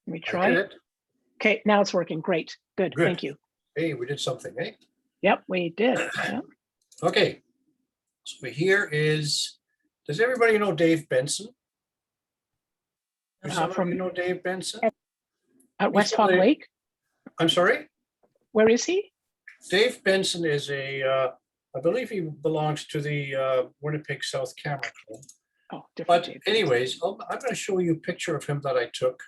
Let me I try. did. Okay, now it's working. Great. Good. Good. Thank you. Hey, we did something, eh? Yep, we did. Yep. Okay. So here is, does everybody know Dave Benson? Do some of From you know Dave Benson? at West He's Hog somebody- Lake. I'm sorry? Where is he? Dave Benson is I believe he belongs to the Winnipeg South Camera Club. Oh, different. But Dave. anyways, I'm going to show you a picture of him that I took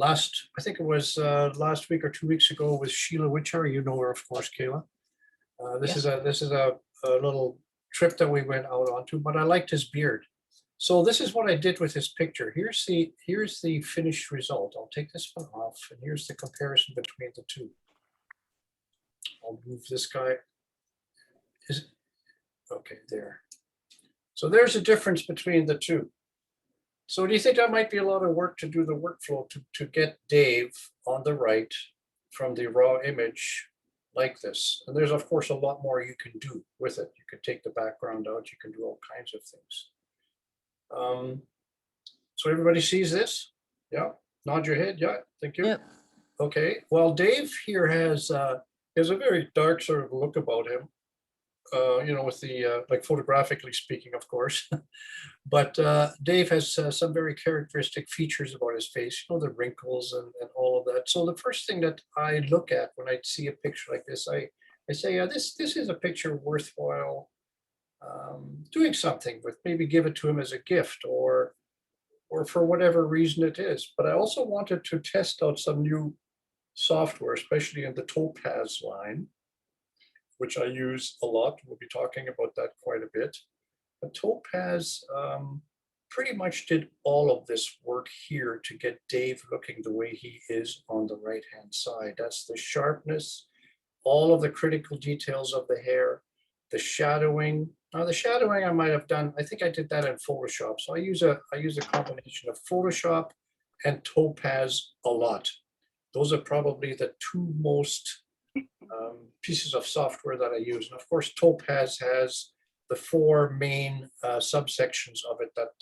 I think it was last week or 2 weeks ago with Sheila Witcher. You know her, of course, Kayla. This is a little trip that we went out onto, but I liked his beard. So this is what I did with his picture. Here's the finished result. I'll take this one off, and here's the comparison between the two. I'll move this guy. Okay, there. So there's a difference between the two. So do you think that might be a lot of work to do the workflow to get Dave on the right from the raw image like this? And there's of course a lot more you can do with it. You can take the background out, you can do all kinds of things. So everybody sees this? Yeah, nod your head, yeah, thank you. Yep. Okay, well, Dave here has a very dark sort of look about him. With the, like photographically speaking, of course. But Dave has some very characteristic features about his face, the wrinkles and all of that. So the first thing that I look at when I see a picture like this, I say, this is a picture worthwhile doing something with. Maybe give it to him as a gift or for whatever reason it is. But I also wanted to test out some new software, especially in the Topaz line, which I use a lot. We'll be talking about that quite a bit. But Topaz pretty much did all of this work here to get Dave looking the way he is on the right-hand side. That's the sharpness, all of the critical details of the hair, the shadowing. Now the shadowing I might have done, I think I did that in Photoshop. So I use a combination of Photoshop and Topaz a lot. Those are probably the two most pieces of software that I use. And of course, Topaz has the four main subsections of it that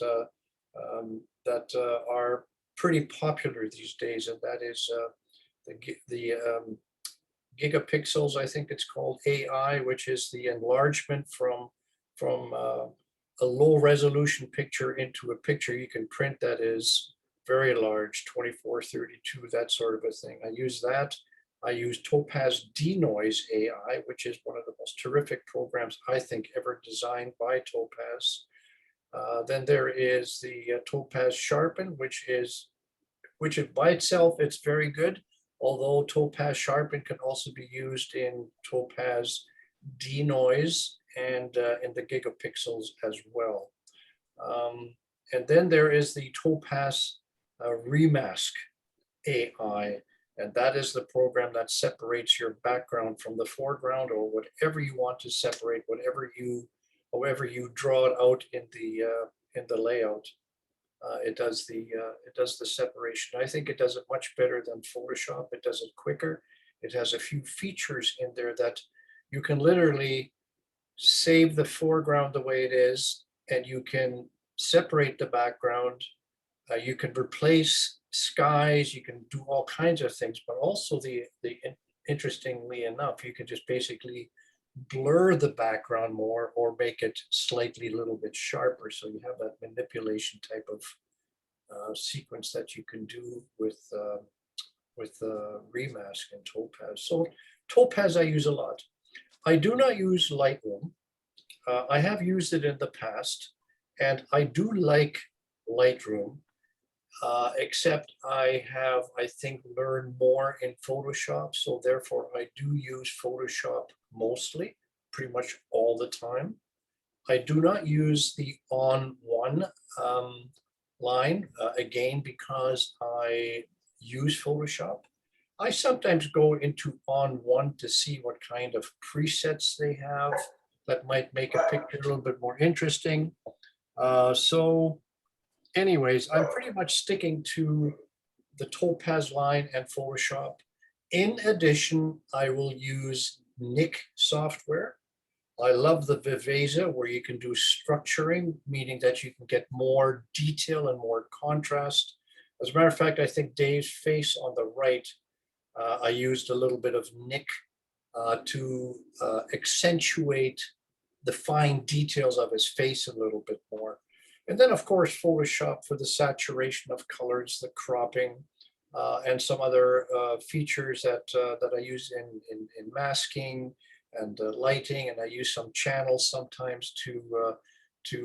are pretty popular these days. And that is the gigapixels, I think it's called, AI, which is the enlargement from a low resolution picture into a picture you can print that is very large, 2432, that sort of a thing. I use that. I use Topaz Denoise AI, which is one of the most terrific programs I think ever designed by Topaz. Then there is the Topaz Sharpen, which by itself, it's very good. Although Topaz Sharpen can also be used in Topaz Denoise and in the gigapixels as well. And then there is the Topaz Remask AI. And that is the program that separates your background from the foreground, or whatever you want to separate, however you draw it out in the layout. It does the separation. I think it does it much better than Photoshop. It does it quicker. It has a few features in there that you can literally save the foreground the way it is, and you can separate the background. You can replace skies, you can do all kinds of things, but also interestingly enough, you can just basically blur the background more or make it slightly a little bit sharper. So you have that manipulation type of sequence that you can do with Remask and Topaz. So Topaz I use a lot. I do not use Lightroom. I have used it in the past, and I do like Lightroom. Except I have, I think, learned more in Photoshop. So therefore, I do use Photoshop mostly, pretty much all the time. I do not use the on-one line, again, because I use Photoshop. I sometimes go into on-one to see what kind of presets they have that might make a picture a little bit more interesting. Anyways, I'm pretty much sticking to the Topaz line and Photoshop. In addition, I will use Nik software. I love the Viveza, where you can do structuring, meaning that you can get more detail and more contrast As a matter of fact, I think Dave's face on the right, I used a little bit of Nick to accentuate the fine details of his face a little bit more. And then, of course, Photoshop for the saturation of colors, the cropping, and some other features that I use in masking and lighting. And I use some channels sometimes to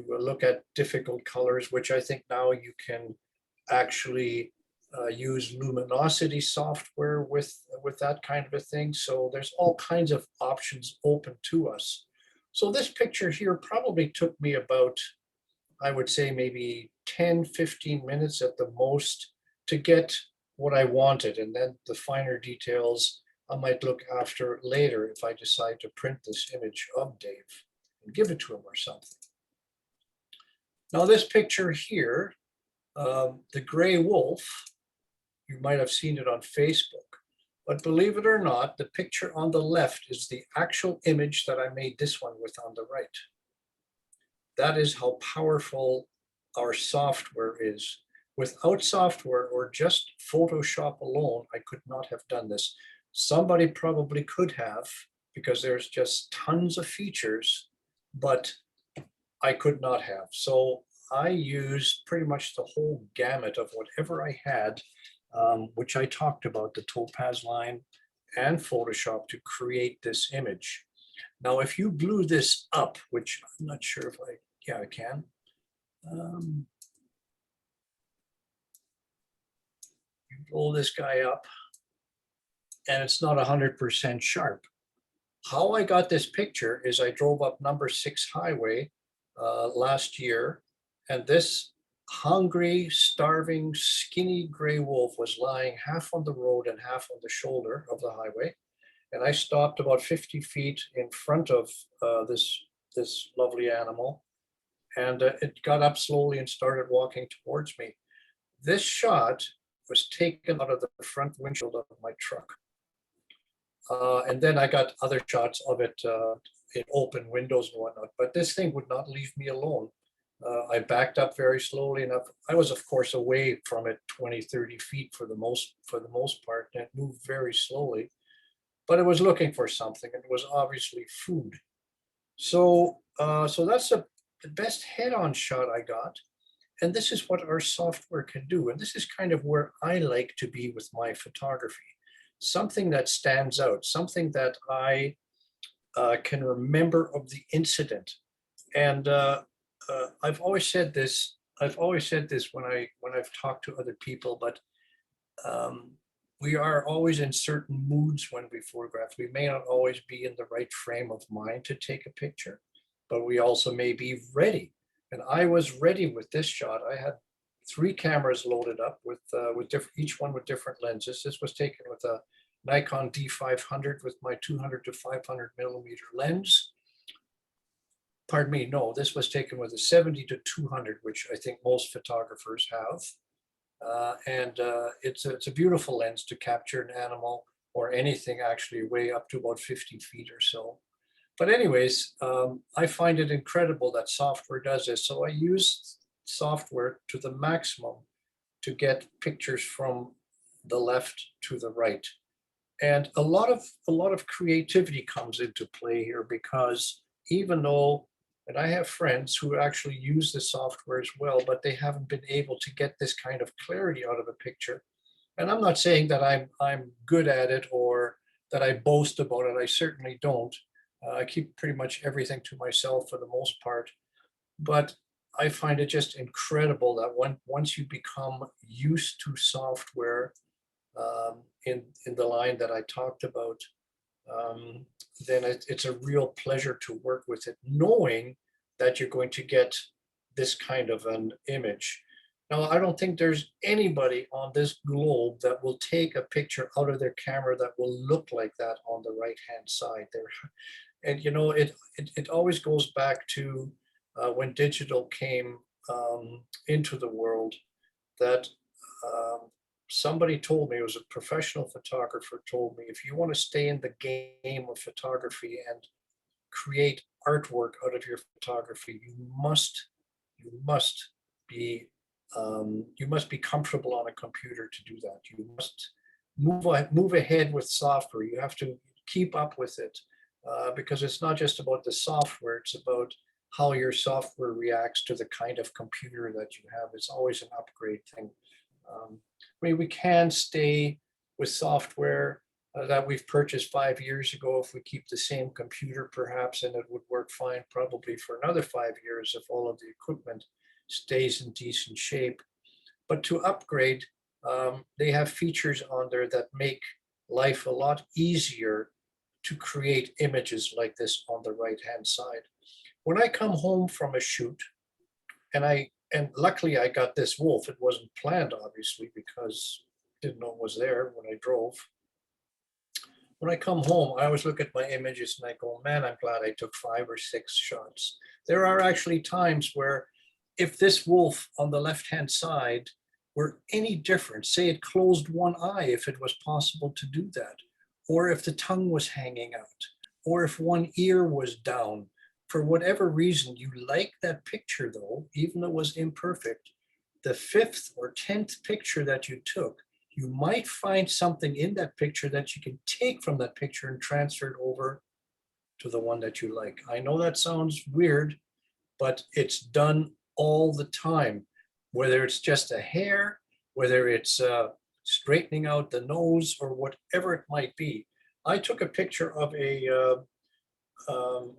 look at difficult colors, which I think now you can actually use luminosity software with that kind of a thing. So there's all kinds of options open to us. So this picture here probably took me about, I would say maybe 10, 15 minutes at the most to get what I wanted. And then the finer details I might look after later if I decide to print this image of Dave and give it to him or something. Now this picture here, the gray wolf, you might have seen it on Facebook, but believe it or not, the picture on the left is the actual image that I made this one with on the right. That is how powerful our software is. Without software or just Photoshop alone, I could not have done this. Somebody probably could have, because there's just tons of features, but I could not have. So I used pretty much the whole gamut of whatever I had, which I talked about, the Topaz line and Photoshop, to create this image. Now, if you blew this up, which I'm not sure if yeah, I can. You blow this guy up and it's not 100% sharp. How I got this picture is I drove up number 6 highway last year, and this hungry, starving, skinny gray wolf was lying half on the road and half on the shoulder of the highway. And I stopped about 50 feet in front of this lovely animal, and it got up slowly and started walking towards me. This shot was taken out of the front windshield of my truck. And then I got other shots of it in open windows and whatnot, but this thing would not leave me alone. I backed up very slowly enough. I was, of course, away from it 20, 30 feet for the most part, and it moved very slowly, but it was looking for something, and it was obviously food. So, so that's the best head-on shot I got. And this is what our software can do. And this is kind of where I like to be with my photography. Something that stands out, something that I can remember of the incident. And I've always said this. I've always said this when I've talked to other people, but we are always in certain moods when we photograph. We may not always be in the right frame of mind to take a picture, but we also may be ready. And I was ready with this shot. I had 3 cameras loaded up with each one with different lenses. This was taken with a Nikon D500 with my 200 to 500 millimeter lens. Pardon me, no, this was taken with a 70 to 200, which I think most photographers have. It's a beautiful lens to capture an animal or anything actually way up to about 50 feet or so. But anyways, I find it incredible that software does this. So I use software to the maximum to get pictures from the left to the right. And a lot of creativity comes into play here, because even though, and I have friends who actually use the software as well, but they haven't been able to get this kind of clarity out of a picture. And I'm not saying that I'm good at it or that I boast about it. I certainly don't. I keep pretty much everything to myself for the most part. But I find it just incredible that once you become used to software in the line that I talked about, then it's a real pleasure to work with it, knowing that you're going to get this kind of an image. Now, I don't think there's anybody on this globe that will take a picture out of their camera that will look like that on the right-hand side there. And you know, it always goes back to when digital came into the world, that somebody told me, it was a professional photographer, told me, if you want to stay in the game of photography and create artwork out of your photography, you must be You must be comfortable on a computer to do that. You must move ahead with software. You have to keep up with it because it's not just about the software, it's about how your software reacts to the kind of computer that you have. It's always an upgrade thing. I mean, we can stay with software that we've purchased 5 years ago if we keep the same computer perhaps, and it would work fine probably for another 5 years if all of the equipment stays in decent shape. But to upgrade, they have features on there that make life a lot easier to create images like this on the right-hand side. When I come home from a shoot, and luckily I got this wolf, it wasn't planned obviously because I didn't know it was there when I drove. When I come home, I always look at my images and I go, man, I'm glad I took 5 or 6 shots. There are actually times where if this wolf on the left-hand side were any different, say it closed one eye, if it was possible to do that, or if the tongue was hanging out, or if one ear was down, for whatever reason, you like that picture though, even though it was imperfect, the 5th or 10th picture that you took, you might find something in that picture that you can take from that picture and transfer it over to the one that you like. I know that sounds weird, but it's done all the time, whether it's just a hair, whether it's straightening out the nose or whatever it might be. I took a picture of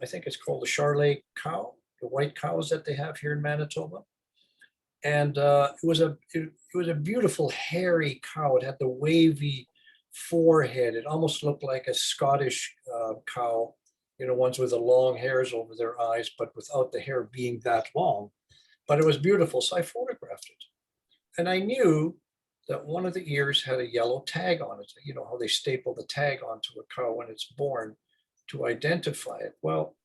I think it's called the Charolais cow, the white cows that they have here in Manitoba. And it was a beautiful hairy cow. It had the wavy forehead. It almost looked like a Scottish cow, you know, ones with the long hairs over their eyes, but without the hair being that long. But it was beautiful, so I photographed it. And I knew that one of the ears had a yellow tag on it. You know how they staple the tag onto a cow when it's born to identify it. Well,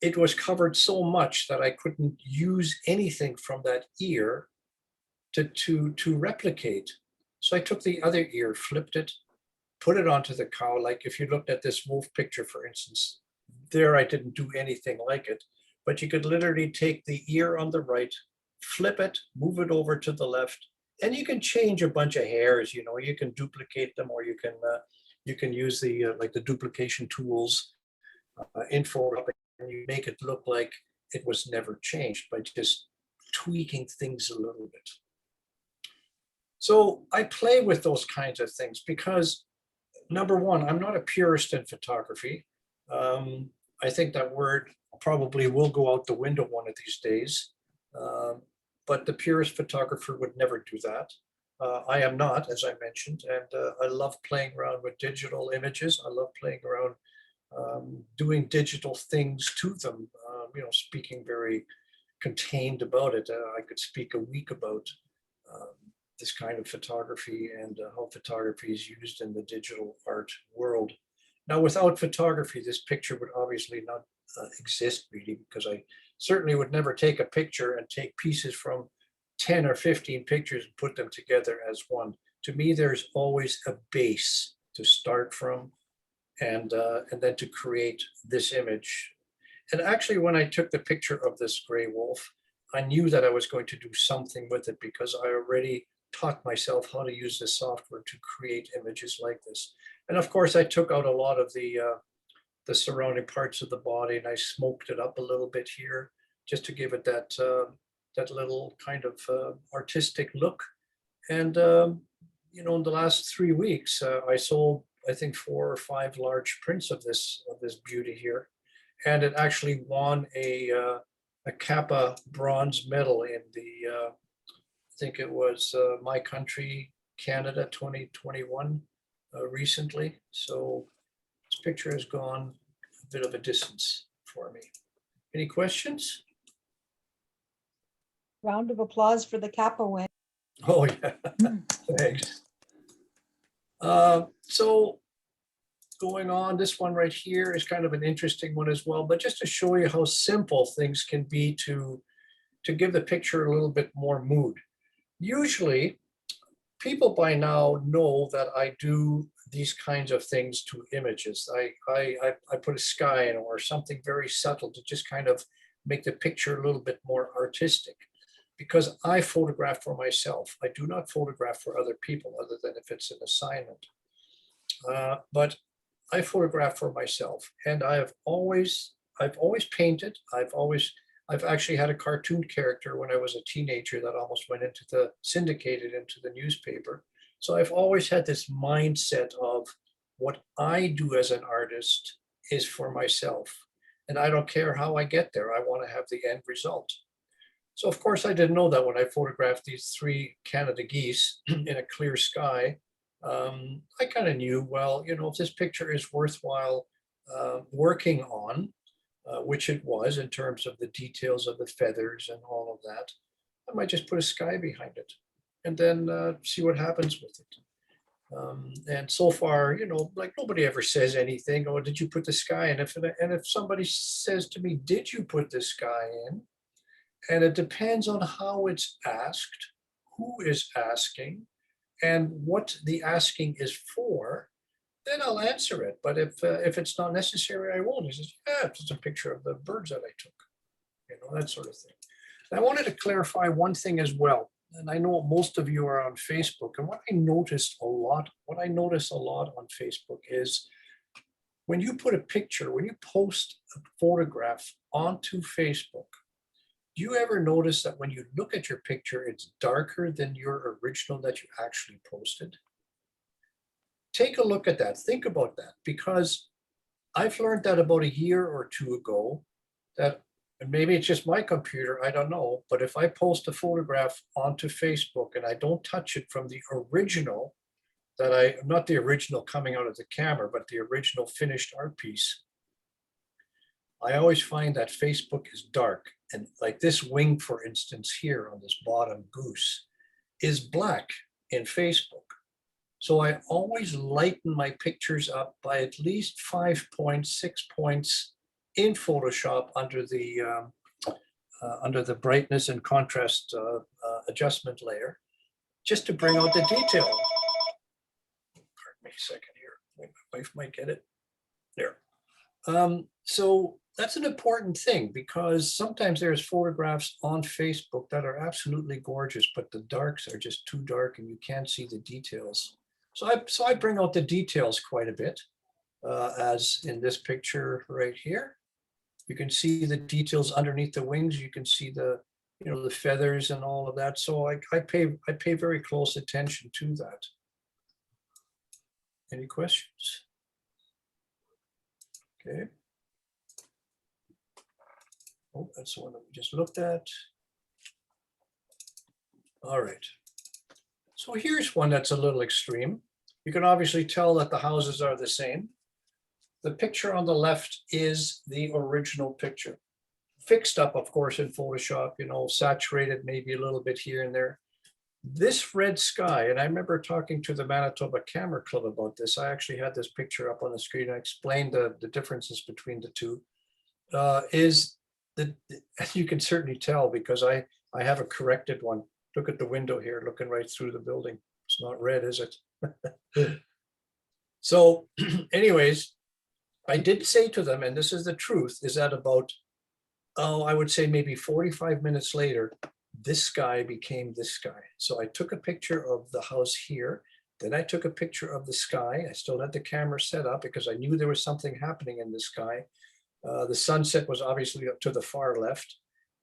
it was covered so much that I couldn't use anything from that ear to replicate. So I took the other ear, flipped it, put it onto the cow. Like if you looked at this wolf picture, for instance, there I didn't do anything like it, but you could literally take the ear on the right, flip it, move it over to the left, and you can change a bunch of hairs. You know, you can duplicate them, or you can use the like the duplication tools in Photoshop, and you make it look like it was never changed by just tweaking things a little bit. So I play with those kinds of things because, number one, I'm not a purist in photography. I think that word probably will go out the window one of these days. But the purist photographer would never do that. I am not, as I mentioned, and I love playing around with digital images. I love playing around doing digital things to them, you know, speaking very contained about it. I could speak a week about this kind of photography and how photography is used in the digital art world. Now, without photography, this picture would obviously not exist really, because I certainly would never take a picture and take pieces from 10 or 15 pictures and put them together as one. To me, there's always a base to start from, and then to create this image. And actually, when I took the picture of this gray wolf, I knew that I was going to do something with it because I already taught myself how to use this software to create images like this. And of course, I took out a lot of the surrounding parts of the body, and I smoked it up a little bit here just to give it that that little kind of artistic look. And you know, in the last 3 weeks, I sold, I think, 4 or 5 large prints of this beauty here, and it actually won a CAPA bronze medal in the I think it was My Country, Canada 2021 recently. So this picture has gone a bit of a distance for me. Any questions? Round of applause for the Kappa win. Oh, yeah, thanks. So going on, this one right here is kind of an interesting one as well, but just to show you how simple things can be to give the picture a little bit more mood. Usually, people by now know that I do these kinds of things to images. I put a sky in or something very subtle to just kind of make the picture a little bit more artistic. because I photograph for myself. I do not photograph for other people other than if it's an assignment. But I photograph for myself, and I've always painted. I've actually had a cartoon character when I was a teenager that almost went syndicated into the newspaper. So I've always had this mindset of what I do as an artist is for myself. And I don't care how I get there. I want to have the end result. So of course I didn't know that when I photographed these 3 Canada geese in a clear sky. I kind of knew, well, if this picture is worthwhile working on, which it was in terms of the details of the feathers and all of that, I might just put a sky behind it and then see what happens with it. And so far, like nobody ever says anything. Oh, did you put the sky in? If somebody says to me, did you put the sky in? And it depends on how it's asked, who is asking, and what the asking is for, then I'll answer it. But if it's not necessary, I won't. He says, yeah, it's just a picture of the birds that I took, that sort of thing. And I wanted to clarify one thing as well. And I know most of you are on Facebook, and what I notice a lot on Facebook is when you put a picture, when you post a photograph onto Facebook, do you ever notice that when you look at your picture, it's darker than your original that you actually posted? Take a look at that. Think about that, because I've learned that about a year or 2 ago, that, and maybe it's just my computer, I don't know, but if I post a photograph onto Facebook and I don't touch it from the original, not the original coming out of the camera, but the original finished art piece, I always find that Facebook is dark. And like this wing, for instance, here on this bottom goose is black in Facebook. So I always lighten my pictures up by at least 5 points, 6 points in Photoshop under the brightness and contrast adjustment layer, just to bring out the detail. Pardon me a second here. My wife might get it. There. So that's an important thing, because sometimes there's photographs on Facebook that are absolutely gorgeous, but the darks are just too dark and you can't see the details. So I bring out the details quite a bit, as in this picture right here. You can see the details underneath the wings. You can see the feathers and all of that. So I pay very close attention to that. Any questions? Okay. Oh, that's the one that we just looked at. All right. So here's one that's a little extreme. You can obviously tell that the houses are the same. The picture on the left is the original picture. Fixed up, of course, in Photoshop, saturated maybe a little bit here and there. This red sky, and I remember talking to the Manitoba Camera Club about this. I actually had this picture up on the screen. I explained the differences between the two. You can certainly tell, because I have a corrected one. Look at the window here, looking right through the building. It's not red, is it? So anyways, I did say to them, and this is the truth, is that about, I would say maybe 45 minutes later, this sky became this sky. So I took a picture of the house here. Then I took a picture of the sky. I still had the camera set up because I knew there was something happening in the sky. The sunset was obviously up to the far left.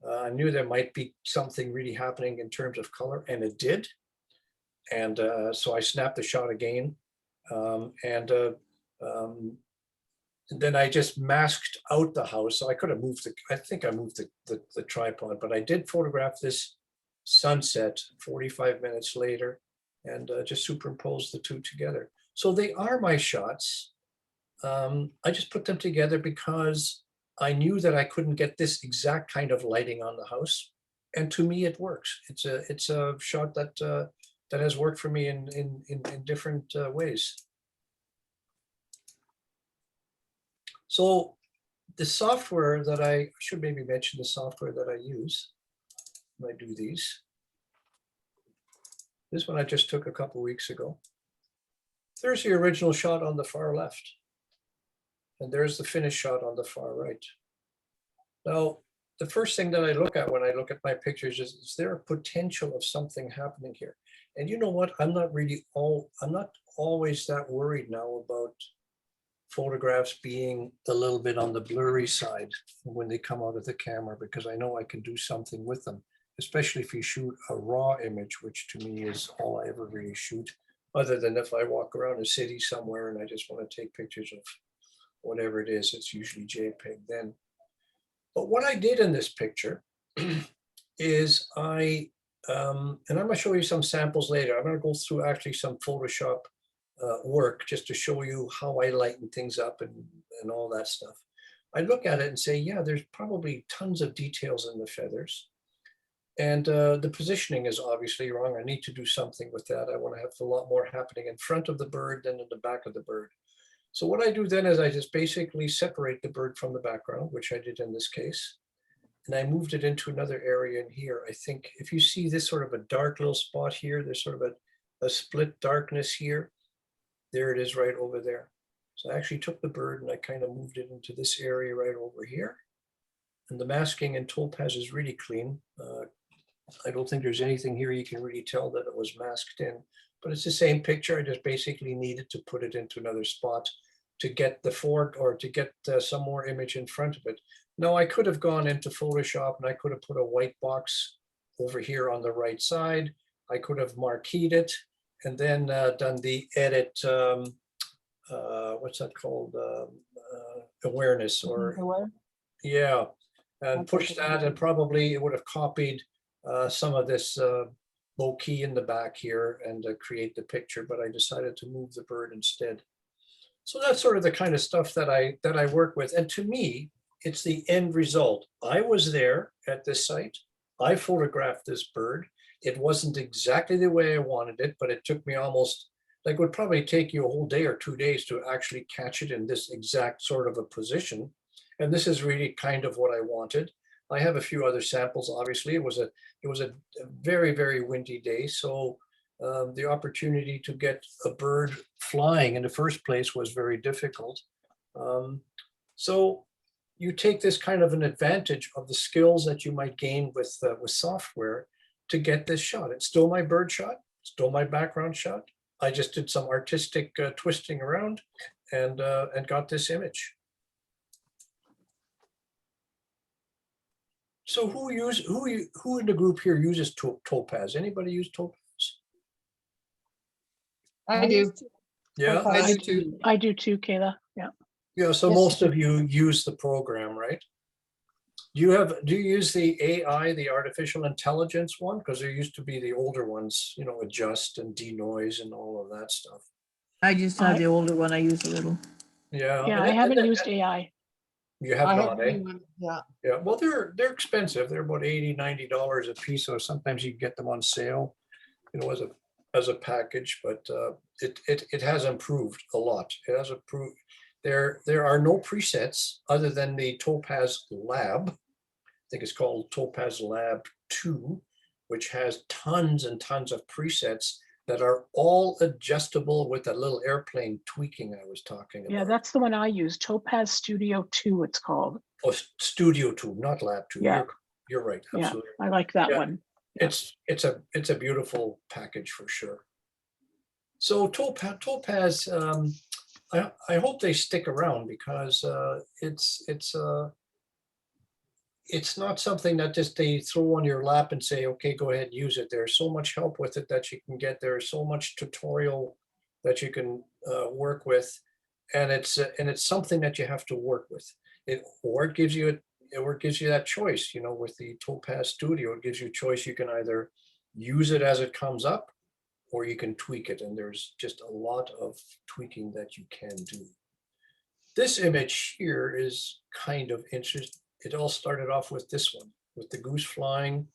I knew there might be something really happening in terms of color, and it did. And so I snapped the shot again. Then I just masked out the house. So I could have moved I think I moved the tripod, but I did photograph this sunset 45 minutes later and just superimposed the two together. So they are my shots. I just put them together because I knew that I couldn't get this exact kind of lighting on the house. And to me, it works. It's a shot that has worked for me in different ways. So the software that I should maybe mention the software that I use when I do these. This one I just took a couple weeks ago. There's the original shot on the far left. And there's the finished shot on the far right. Now, the first thing that I look at when I look at my pictures is there a potential of something happening here? And you know what? I'm not always that worried now about photographs being a little bit on the blurry side when they come out of the camera, because I know I can do something with them, especially if you shoot a raw image, which to me is all I ever really shoot, other than if I walk around a city somewhere and I just want to take pictures of whatever it is. It's usually JPEG then. But what I did in this picture is and I'm going to show you some samples later. I'm going to go through actually some Photoshop work just to show you how I lighten things up and all that stuff. I look at it and say, yeah, there's probably tons of details in the feathers. And the positioning is obviously wrong. I need to do something with that. I want to have a lot more happening in front of the bird than in the back of the bird. So what I do then is I just basically separate the bird from the background, which I did in this case. And I moved it into another area in here. I think if you see this sort of a dark little spot here, there's sort of a split darkness here. There it is right over there. So I actually took the bird and I kind of moved it into this area right over here. And the masking in Topaz is really clean. I don't think there's anything here you can really tell that it was masked in, but it's the same picture. I just basically needed to put it into another spot to get to get some more image in front of it. Now I could have gone into Photoshop and I could have put a white box over here on the right side. I could have marqueed it and then done the edit, what's that called? Awareness or, yeah, and push that, and probably it would have copied some of this low key in the back here and create the picture, but I decided to move the bird instead. So that's sort of the kind of stuff that I work with. And to me, it's the end result. I was there at this site. I photographed this bird. It wasn't exactly the way I wanted it, but it took me almost, like it would probably take you a whole day or 2 days to actually catch it in this exact sort of a position. And this is really kind of what I wanted. I have a few other samples, obviously. It was a very, very windy day. So the opportunity to get a bird flying in the first place was very difficult. So you take this kind of an advantage of the skills that you might gain with software to get this shot. It's still my bird shot, still my background shot. I just did some artistic twisting around and got this image. So who in the group here uses Topaz? Anybody use Topaz? I do. Yeah, I do too. I do too, Kayla. Yeah. yeah. So Yes. most of you use the program, right? Do you use the AI, the artificial intelligence one? Because there used to be the older ones, you know, adjust and denoise and all of that stuff. I just have I- the older one. I use a little. Yeah. Yeah, and I it- haven't and it- used AI. You have I not, have eh? one, yeah. Yeah, well, they're expensive. They're about $80-$90 a piece. So sometimes you get them on sale, you know, as a package, but it has improved a lot. It has improved. There are no presets other than the Topaz Lab. I think it's called Topaz Lab 2, which has tons and tons of presets that are all adjustable with that little airplane tweaking I was talking about. Yeah, that's the one I use. Topaz Studio 2, it's called. Oh, Studio 2, not Lab 2. Yeah. You're right. Yeah, Absolutely. I like that Yeah. one. Yeah. It's a beautiful package for sure. So Topaz, I hope they stick around because it's not something that just they throw on your lap and say, okay, go ahead, use it. There's so much help with it that you can get. There's so much tutorial that you can work with, and it's something that you have to work with. It gives you that choice. You know, with the Topaz Studio, it gives you choice. You can either use it as it comes up, or you can tweak it, and there's just a lot of tweaking that you can do. This image here is kind of interesting. It all started off with this one, with the goose flying.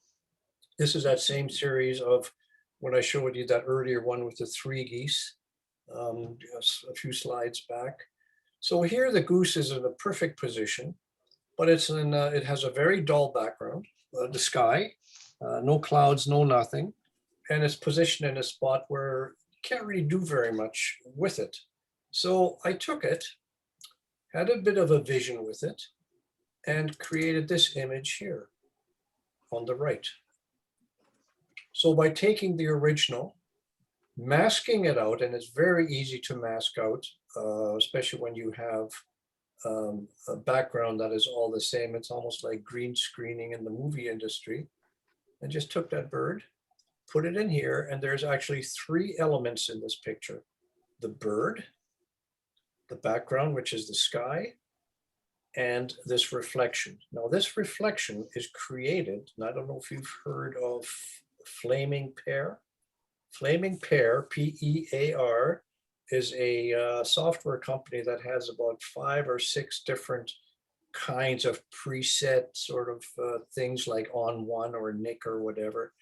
This is that same series of when I showed you that earlier one with the 3 geese, just a few slides back. So here the goose is in a perfect position, but it has a very dull background, the sky, no clouds, no nothing. And it's positioned in a spot where you can't really do very much with it. So I took it, had a bit of a vision with it, and created this image here on the right. So by taking the original, masking it out, and it's very easy to mask out, especially when you have a background that is all the same. It's almost like green screening in the movie industry. I just took that bird, put it in here, and there's actually 3 elements in this picture. The bird, the background, which is the sky, and this reflection. Now this reflection is created, and I don't know if you've heard of Flaming Pear. Flaming Pear, P-E-A-R, is a software company that has about 5 or 6 different kinds of preset sort of things like On1 or Nick or whatever.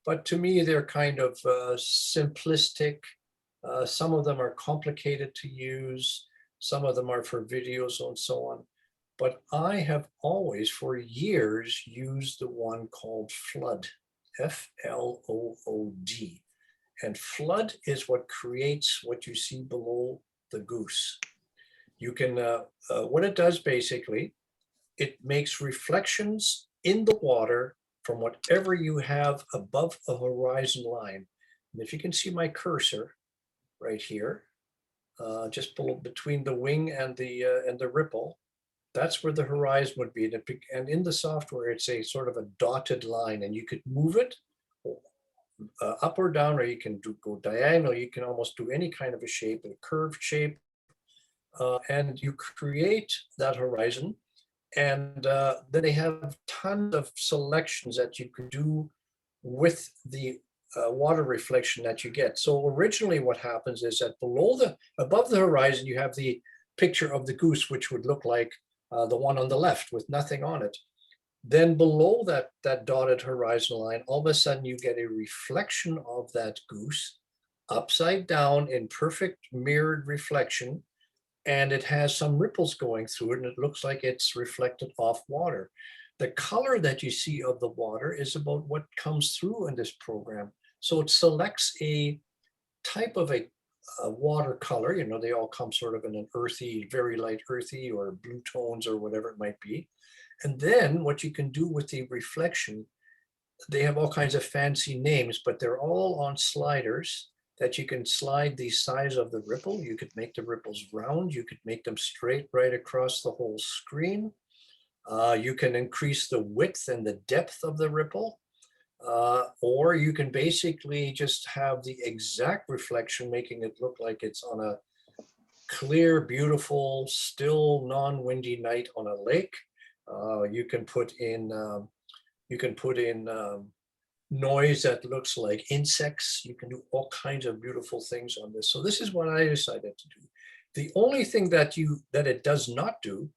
But to me, they're kind of simplistic. Some of them are complicated to use. Some of them are for videos and so on. But I have always, for years, used the one called Flood, F-L-O-O-D. And flood is what creates what you see below the goose. You can, what it does basically, it makes reflections in the water from whatever you have above the horizon line. And if you can see my cursor right here, just below, between the wing and the ripple, that's where the horizon would be. And in the software, it's a sort of a dotted line, and you could move it up or down, or you can go diagonal. You can almost do any kind of a shape, a curved shape, and you create that horizon. And then they have tons of selections that you can do with the water reflection that you get. So originally what happens is that above the horizon, you have the picture of the goose, which would look like the one on the left with nothing on it. Then below that dotted horizon line, all of a sudden you get a reflection of that goose upside down in perfect mirrored reflection. And it has some ripples going through it, and it looks like it's reflected off water. The color that you see of the water is about what comes through in this program. So it selects a type of a watercolor. You know, they all come sort of in an earthy, very light earthy or blue tones or whatever it might be. And then what you can do with the reflection, they have all kinds of fancy names, but they're all on sliders that you can slide the size of the ripple. You could make the ripples round. You could make them straight right across the whole screen. You can increase the width and the depth of the ripple. Or you can basically just have the exact reflection, making it look like it's on a clear, beautiful, still non-windy night on a lake. You can put in noise that looks like insects. You can do all kinds of beautiful things on this. So this is what I decided to do. The only thing that it does not do,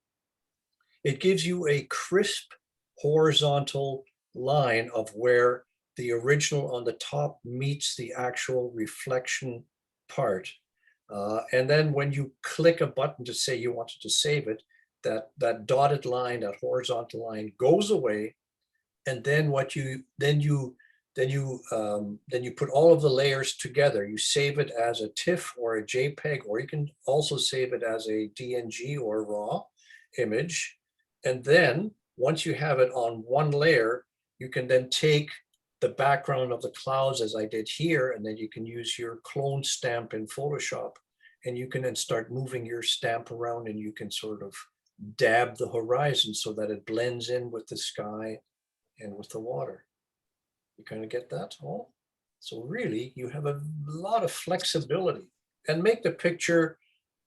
it gives you a crisp horizontal line of where the original on the top meets the actual reflection part. And then when you click a button to say you wanted to save it, that dotted line, that horizontal line goes away. And then you put all of the layers together. You save it as a TIFF or a JPEG, or you can also save it as a DNG or RAW image. And then once you have it on one layer, you can then take the background of the clouds as I did here, and then you can use your clone stamp in Photoshop, and you can then start moving your stamp around, and you can sort of dab the horizon so that it blends in with the sky and with the water. You kind of get that all? So really, you have a lot of flexibility and make the picture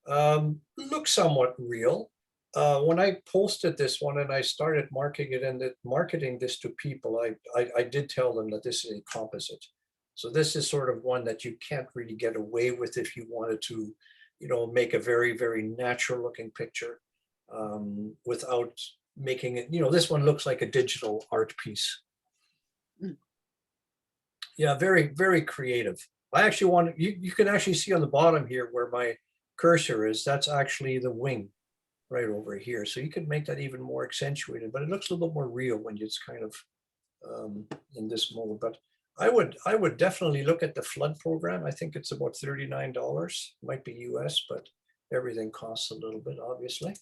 look somewhat real. When I posted this one and I started marketing this to people, I did tell them that this is a composite. So this is sort of one that you can't really get away with if you wanted to, you know, make a very, very natural looking picture without making it, you know, this one looks like a digital art piece. Yeah, very, very creative. I actually want you can actually see on the bottom here where my cursor is, that's actually the wing right over here. So you could make that even more accentuated, but it looks a little bit more real when it's kind of in this mode. But I would definitely look at the Flood program. I think it's about $39, might be US, but everything costs a little bit, obviously.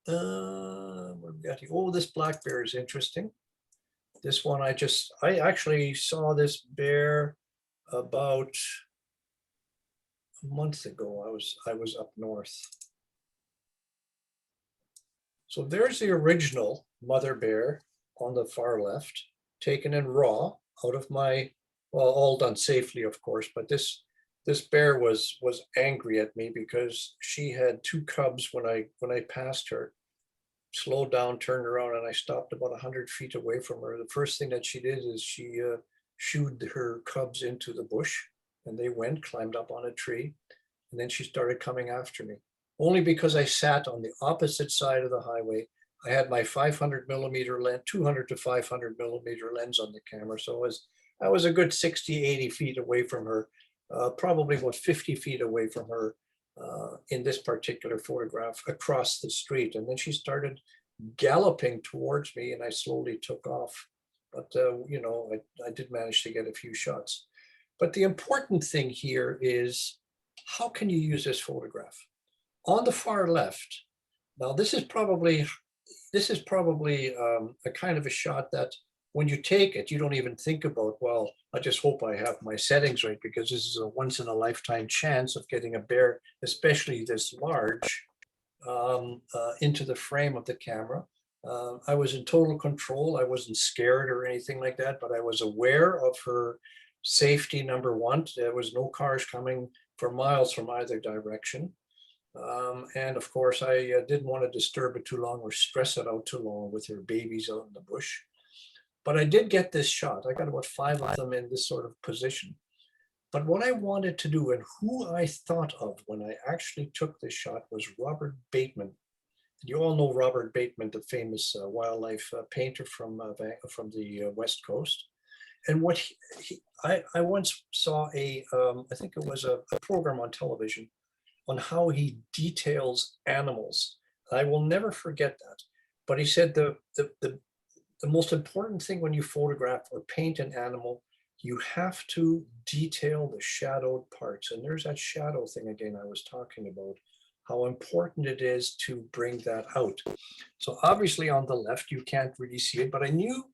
What we got here? Oh, this black bear is interesting. This one, I actually saw this bear about a month ago. I was up north. So there's the original mother bear on the far left, taken in raw out of my, well, all done safely, of course, but this bear was angry at me because she had two cubs when I passed her, slowed down, turned around, and I stopped about 100 feet away from her. The first thing that she did is she shooed her cubs into the bush, and they went, climbed up on a tree, and then she started coming after me. Only because I sat on the opposite side of the highway. I had my 500 millimeter lens, 200 to 500 millimeter lens on the camera. So I was a good 60, 80 feet away from her, probably about 50 feet away from her in this particular photograph across the street. And then she started galloping towards me and I slowly took off. But, you know, I did manage to get a few shots. But the important thing here is, how can you use this photograph? On the far left, now this is probably a kind of a shot that when you take it, you don't even think about, well, I just hope I have my settings right, because this is a once in a lifetime chance of getting a bear, especially this large, into the frame of the camera. I was in total control. I wasn't scared or anything like that, but I was aware of her safety, number one. There was no cars coming for miles from either direction. And of course, I didn't want to disturb it too long or stress it out too long with her babies out in the bush. But I did get this shot. I got about 5 of them in this sort of position. But what I wanted to do and who I thought of when I actually took this shot was Robert Bateman. You all know Robert Bateman, the famous wildlife painter from the West Coast. And what I once saw I think it was a program on television on how he details animals. I will never forget that. But he said the most important thing when you photograph or paint an animal, you have to detail the shadowed parts. And there's that shadow thing again I was talking about, how important it is to bring that out. So obviously on the left, you can't really see it, but I knew,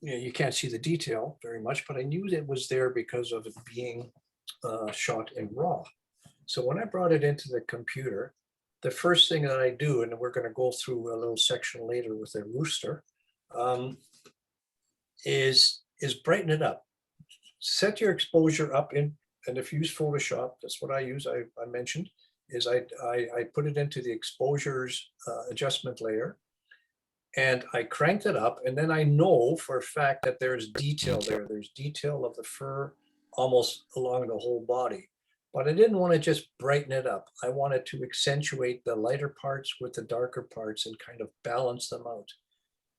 you know, you can't see the detail very much, but I knew that it was there because of it being shot in RAW. So when I brought it into the computer, the first thing that I do, and we're going to go through a little section later with a rooster, is brighten it up. Set your exposure up in, and if you use Photoshop, that's what I use, I mentioned, is I put it into the exposures adjustment layer, and I cranked it up, and then I know for a fact that there's detail there. There's detail of the fur almost along the whole body. But I didn't want to just brighten it up. I wanted to accentuate the lighter parts with the darker parts and kind of balance them out.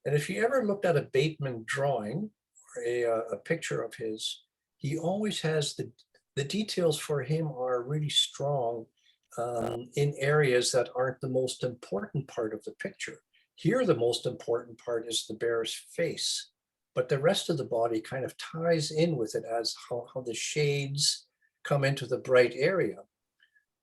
And if you ever looked at a Bateman drawing or a picture of his, he always has the details for him are really strong in areas that aren't the most important part of the picture. Here, the most important part is the bear's face, but the rest of the body kind of ties in with it as how the shades come into the bright area.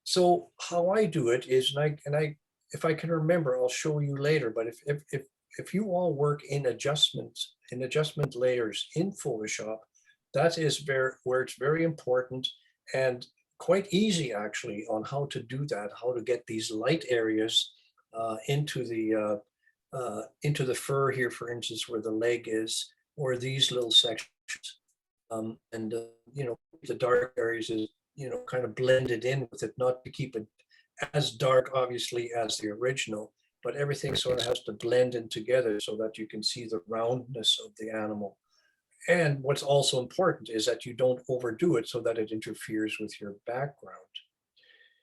So how I do it is, and I, if I can remember, I'll show you later, but if you all work in adjustment layers in Photoshop, that is where it's very important and quite easy actually on how to do that, how to get these light areas into the fur here, for instance, where the leg is, or these little sections. You know, the dark areas is, you know, kind of blended in with it, not to keep it as dark, obviously, as the original, but everything sort of has to blend in together so that you can see the roundness of the animal. And what's also important is that you don't overdo it so that it interferes with your background.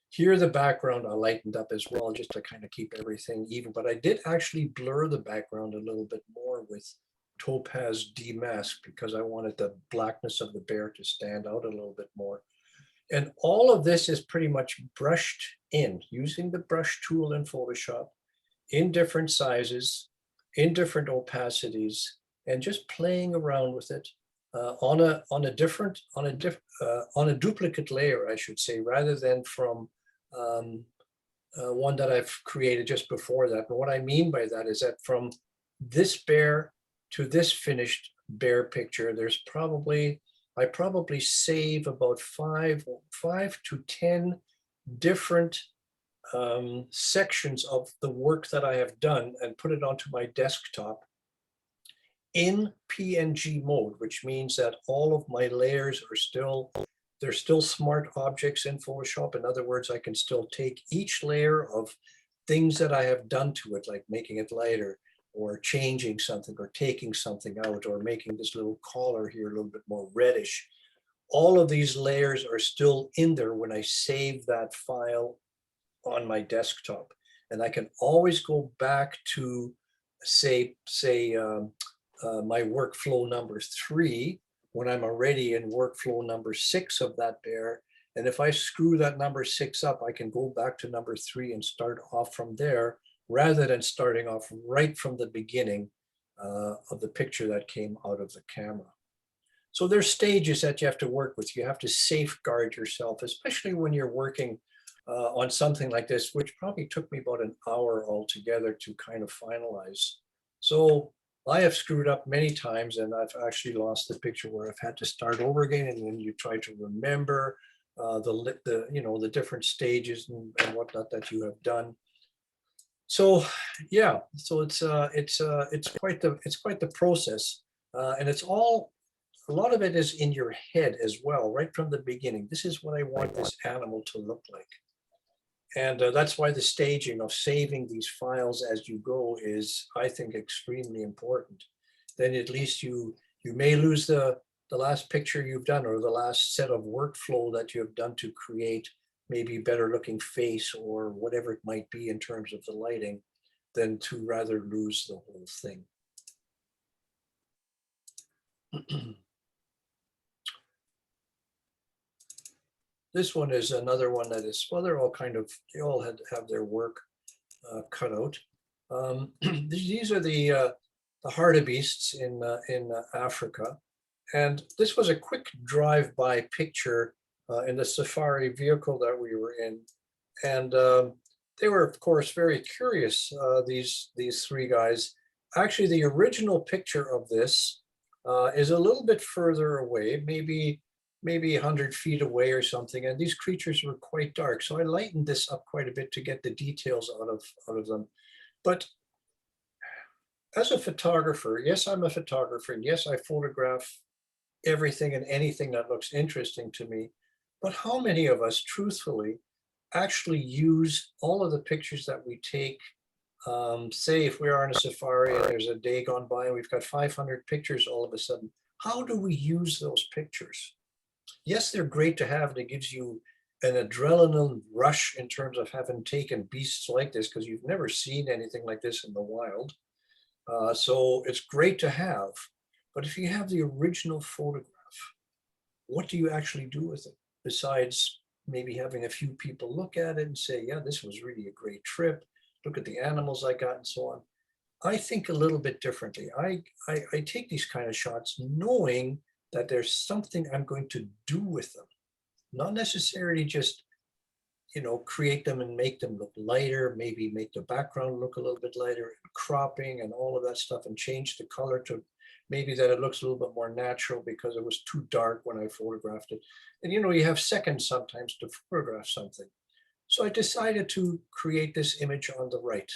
Here, the background I lightened up as well, just to kind of keep everything even, but I did actually blur the background a little bit more with Topaz Demask because I wanted the blackness of the bear to stand out a little bit more. And all of this is pretty much brushed in using the brush tool in Photoshop in different sizes, in different opacities, and just playing around with it on a duplicate layer, I should say, rather than from one that I've created just before that. And what I mean by that is that from this bear to this finished bear picture, I probably save about five to 10 different sections of the work that I have done and put it onto my desktop in PNG mode, which means that all of my layers are they're still smart objects in Photoshop. In other words, I can still take each layer of things that I have done to it, like making it lighter or changing something or taking something out or making this little collar here a little bit more reddish. All of these layers are still in there when I save that file on my desktop. And I can always go back to my workflow number 3 when I'm already in workflow number 6 of that bear. And if I screw that number 6 up, I can go back to number 3 and start off from there rather than starting off right from the beginning of the picture that came out of the camera. So there's stages that you have to work with. You have to safeguard yourself, especially when you're working on something like this, which probably took me about an hour altogether to kind of finalize. So I have screwed up many times, and I've actually lost the picture where I've had to start over again, and then you try to remember the different stages and whatnot that you have done. So yeah, so it's quite the process, and a lot of it is in your head as well, right from the beginning. This is what I want this animal to look like. And that's why the staging of saving these files as you go is, I think, extremely important. Then at least you may lose the last picture you've done or the last set of workflow that you have done to create maybe better looking face or whatever it might be in terms of the lighting, than to rather lose the whole thing. This one is another one that is, well, they're all they all have their work cut out. These are the hartebeests in Africa. And this was a quick drive-by picture in the safari vehicle that we were in. And they were, of course, very curious, these 3 guys. Actually, the original picture of this is a little bit further away, maybe 100 feet away or something, and these creatures were quite dark. So I lightened this up quite a bit to get the details out of them. But as a photographer, yes, I'm a photographer, and yes, I photograph everything and anything that looks interesting to me. But how many of us, truthfully, actually use all of the pictures that we take? Say if we are on a safari and there's a day gone by and we've got 500 pictures all of a sudden, how do we use those pictures? Yes, they're great to have, and it gives you an adrenaline rush in terms of having taken beasts like this, because you've never seen anything like this in the wild. So it's great to have. But if you have the original photograph, what do you actually do with it? Besides maybe having a few people look at it and say, yeah, this was really a great trip. Look at the animals I got and so on. I think a little bit differently. I take these kind of shots knowing that there's something I'm going to do with them, not necessarily just, create them and make them look lighter, maybe make the background look a little bit lighter, and cropping and all of that stuff, and change the color to maybe that it looks a little bit more natural because it was too dark when I photographed it. And you have seconds sometimes to photograph something. So I decided to create this image on the right.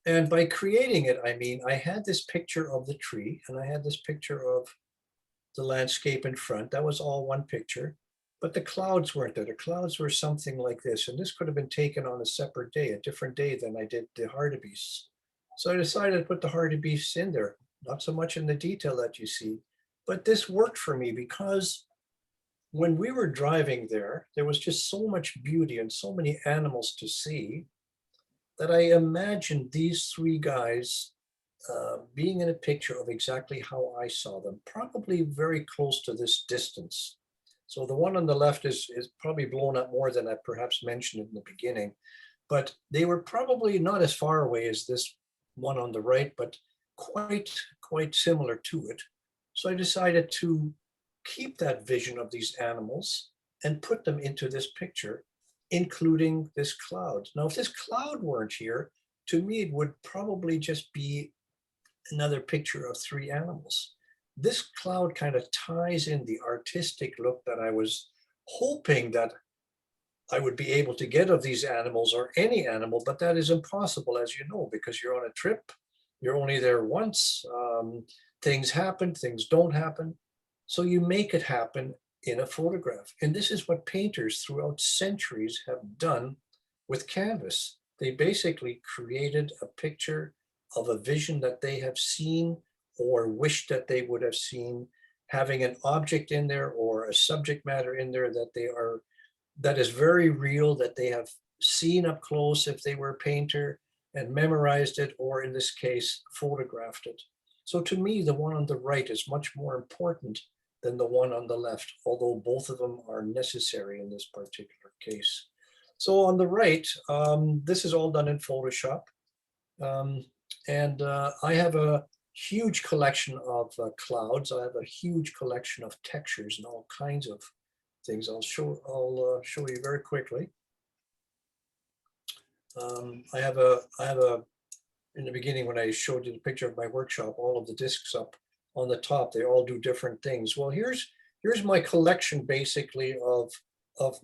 And by creating it, I mean, I had this picture of the tree and I had this picture of the landscape in front. That was all one picture, but the clouds weren't there. The clouds were something like this. And this could have been taken on a separate day, a different day than I did the hartebeests. So I decided to put the hartebeests in there, not so much in the detail that you see, but this worked for me because when we were driving there, there was just so much beauty and so many animals to see that I imagined these 3 guys being in a picture of exactly how I saw them, probably very close to this distance. So the one on the left is probably blown up more than I perhaps mentioned in the beginning, but they were probably not as far away as this one on the right, but quite similar to it. So I decided to keep that vision of these animals and put them into this picture. including this cloud. Now, if this cloud weren't here, to me, it would probably just be another picture of three animals. This cloud kind of ties in the artistic look that I was hoping that I would be able to get of these animals, or any animal, but that is impossible, as you know, because you're on a trip, you're only there once, things happen, things don't happen. So you make it happen in a photograph. And this is what painters throughout centuries have done with canvas. They basically created a picture of a vision that they have seen or wished that they would have seen, having an object in there or a subject matter in there that is very real, that they have seen up close if they were a painter, and memorized it, or in this case, photographed it. So to me, the one on the right is much more important than the one on the left, although both of them are necessary in this particular case. So on the right, this is all done in Photoshop. I have a huge collection of clouds. I have a huge collection of textures and all kinds of things. I'll show you very quickly. I have a, in the beginning when I showed you the picture of my workshop, all of the discs up on the top, they all do different things. Well, here's my collection basically of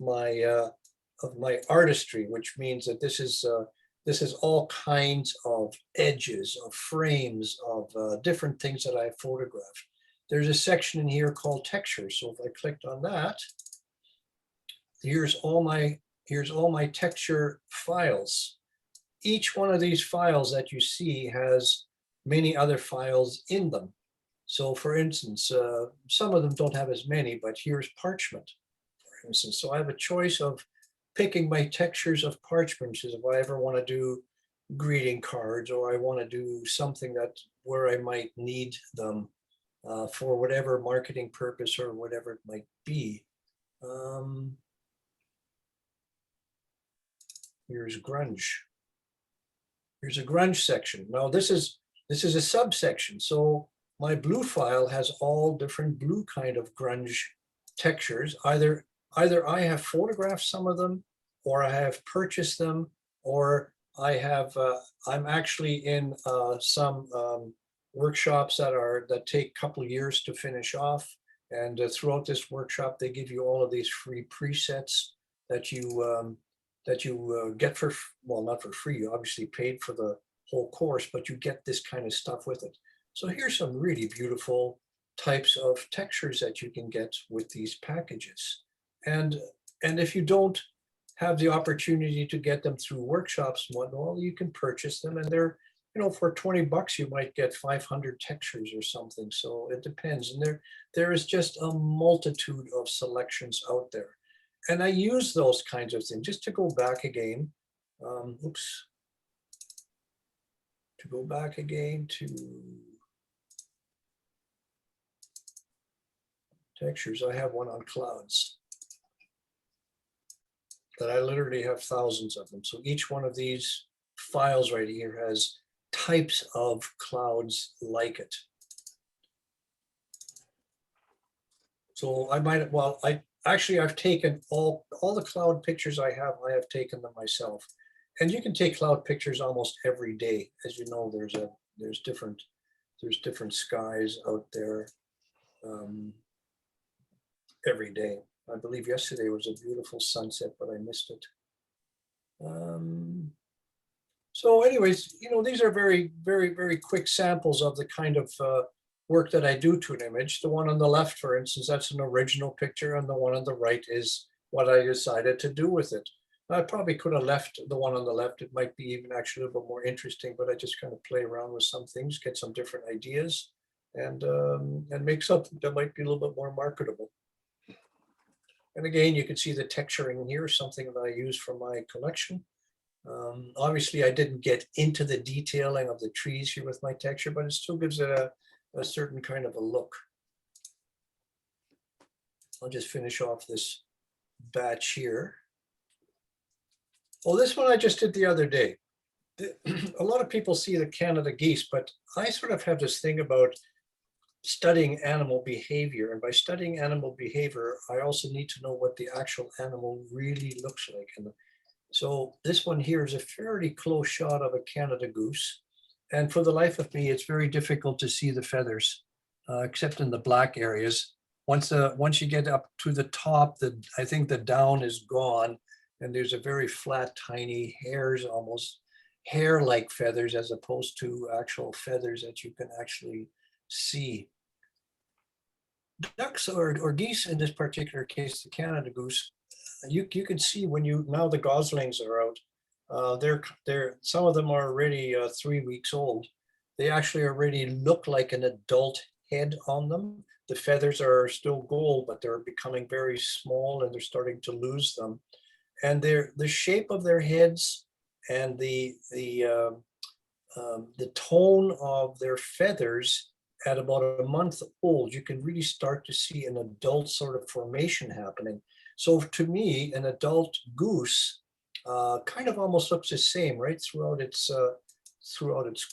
my artistry, which means that this is all kinds of edges, of frames, of different things that I photographed. There's a section in here called texture. So if I clicked on that, here's all my texture files. Each one of these files that you see has many other files in them. So for instance, some of them don't have as many, but here's parchment, for instance. So I have a choice of picking my textures of parchment. If I ever want to do greeting cards, or I want to do something where I might need them for whatever marketing purpose or whatever it might be. Here's grunge. Here's a grunge section. Now this is a subsection. So my blue file has all different blue kind of grunge textures. Either I have photographed some of them, or I have purchased them, or I'm actually in some workshops that take a couple of years to finish off. And throughout this workshop, they give you all of these free presets that you get for, well, not for free, you obviously paid for the whole course, but you get this kind of stuff with it. So here's some really beautiful types of textures that you can get with these packages. And if you don't have the opportunity to get them through workshops and whatnot, well, you can purchase them, and they're, for $20, you might get 500 textures or something. So it depends. And there is just a multitude of selections out there. And I use those kinds of things just to go back again. To go back again to textures. I have one on clouds that I literally have thousands of them. So each one of these files right here has types of clouds like it. So I've taken all the cloud pictures I have taken them myself. And you can take cloud pictures almost every day. As you know, there's different skies out there every day. I believe yesterday was a beautiful sunset, but I missed it. So anyways, these are very, very, very quick samples of the kind of work that I do to an image. The one on the left, for instance, that's an original picture, and the one on the right is what I decided to do with it. I probably could have left the one on the left. It might be even actually a little bit more interesting, but I just kind of play around with some things, get some different ideas, and make something that might be a little bit more marketable. And again, you can see the texturing here, something that I use from my collection. Obviously, I didn't get into the detailing of the trees here with my texture, but it still gives it a certain kind of a look. I'll just finish off this batch here. Well, this one I just did the other day. A lot of people see the Canada geese, but I sort of have this thing about studying animal behavior. And by studying animal behavior, I also need to know what the actual animal really looks like. And so this one here is a fairly close shot of a Canada goose. And for the life of me, it's very difficult to see the feathers, except in the black areas. Once you get up to the top, I think the down is gone, and there's a very flat, tiny hairs, almost hair-like feathers, as opposed to actual feathers that you can actually see. Ducks or geese, in this particular case, the Canada goose, you can see when now the goslings are out. Some of them are already 3 weeks old. They actually already look like an adult head on them. The feathers are still gold, but they're becoming very small and they're starting to lose them. And the shape of their heads and the tone of their feathers at about a month old, you can really start to see an adult sort of formation happening. So to me, an adult goose kind of almost looks the same, right, throughout its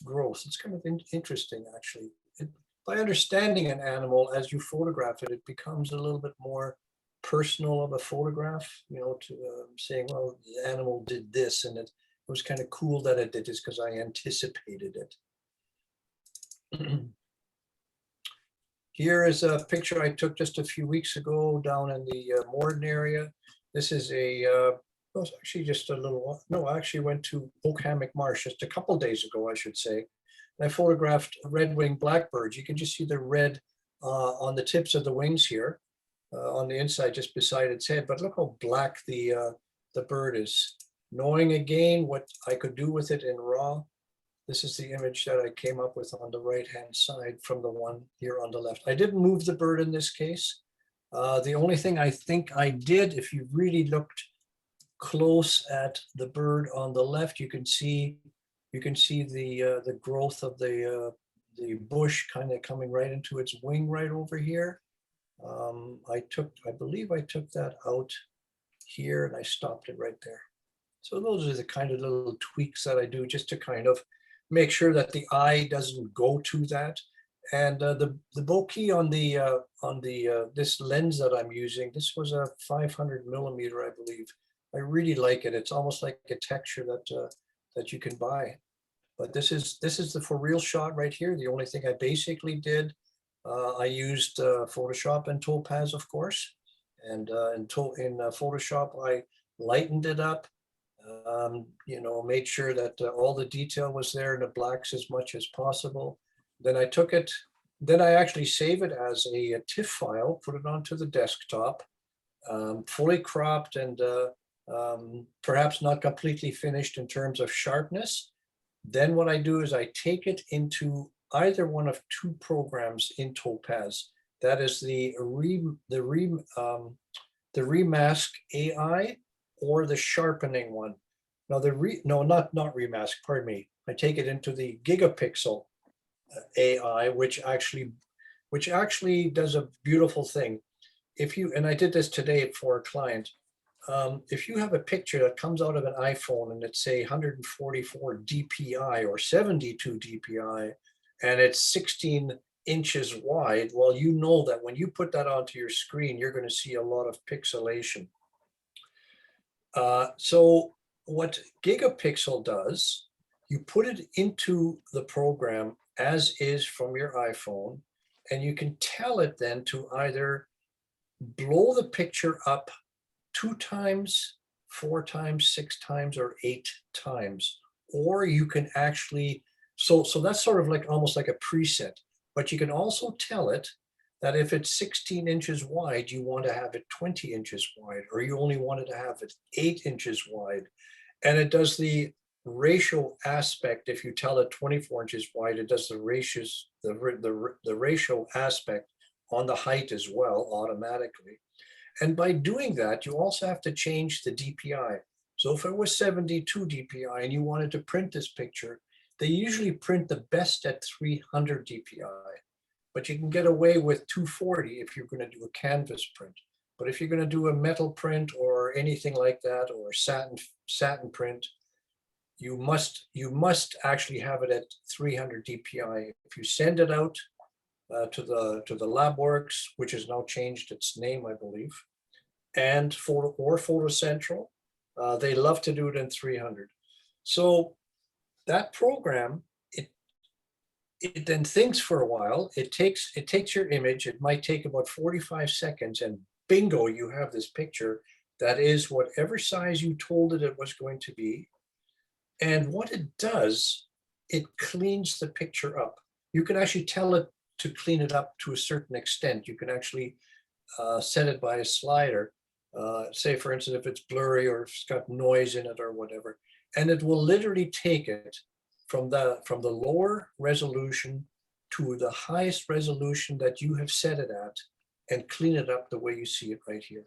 growth. It's kind of interesting, actually. By understanding an animal as you photograph it, it becomes a little bit more personal of a photograph, you know, to saying, well, the animal did this, and it was kind of cool that it did this because I anticipated it. Here is a picture I took just a few weeks ago down in the Morden area. This is well, actually just a little, no, I actually went to Oak Hammock Marsh just a couple days ago, I should say. And I photographed red-winged blackbirds. You can just see the red on the tips of the wings here, on the inside, just beside its head. But look how black the bird is. Knowing again what I could do with it in RAW, this is the image that I came up with on the right-hand side from the one here on the left. I didn't move the bird in this case. The only thing I think I did, if you really looked close at the bird on the left, you can see the growth of the bush kind of coming right into its wing right over here. I believe I took that out here and I stopped it right there. So those are the kind of little tweaks that I do just to kind of make sure that the eye doesn't go to that. And the bokeh on the this lens that I'm using, this was a 500 millimeter, I believe. I really like it. It's almost like a texture that you can buy. But this is the for real shot right here. The only thing I basically did, I used Photoshop and Topaz, of course, and in Photoshop I lightened it up, you know, made sure that all the detail was there in the blacks as much as possible. Then I took it. Then I actually save it as a TIFF file, put it onto the desktop, fully cropped and perhaps not completely finished in terms of sharpness. Then what I do is I take it into either one of two programs in Topaz. That is the Remask AI or the sharpening one. Now not Remask, pardon me. I take it into the Gigapixel AI, which actually does a beautiful thing. And I did this today for a client. If you have a picture that comes out of an iPhone and it's say 144 DPI or 72 DPI, and it's 16 inches wide, well, you know that when you put that onto your screen, you're going to see a lot of pixelation. So what Gigapixel does, you put it into the program as is from your iPhone, and you can tell it then to either blow the picture up 2 times, 4 times, 6 times, or 8 times. Or you can actually, so that's sort of like almost like a preset, but you can also tell it that if it's 16 inches wide, you want to have it 20 inches wide, or you only wanted to have it 8 inches wide. And it does the ratio aspect. If you tell it 24 inches wide, it does the ratios, the ratio aspect on the height as well automatically. And by doing that, you also have to change the DPI. So if it was 72 DPI and you wanted to print this picture, they usually print the best at 300 DPI, but you can get away with 240 if you're going to do a canvas print. But if you're going to do a metal print or anything like that, or satin print, you must actually have it at 300 DPI. If you send it out to the LabWorks, which has now changed its name, I believe, and Photo Central. They love to do it in 300. So that program, it then thinks for a while. It takes your image. It might take about 45 seconds, and bingo, you have this picture that is whatever size you told it was going to be. And what it does, it cleans the picture up. You can actually tell it to clean it up to a certain extent. You can actually set it by a slider. Say, for instance, if it's blurry or if it's got noise in it or whatever, and it will literally take it from the lower resolution to the highest resolution that you have set it at and clean it up the way you see it right here,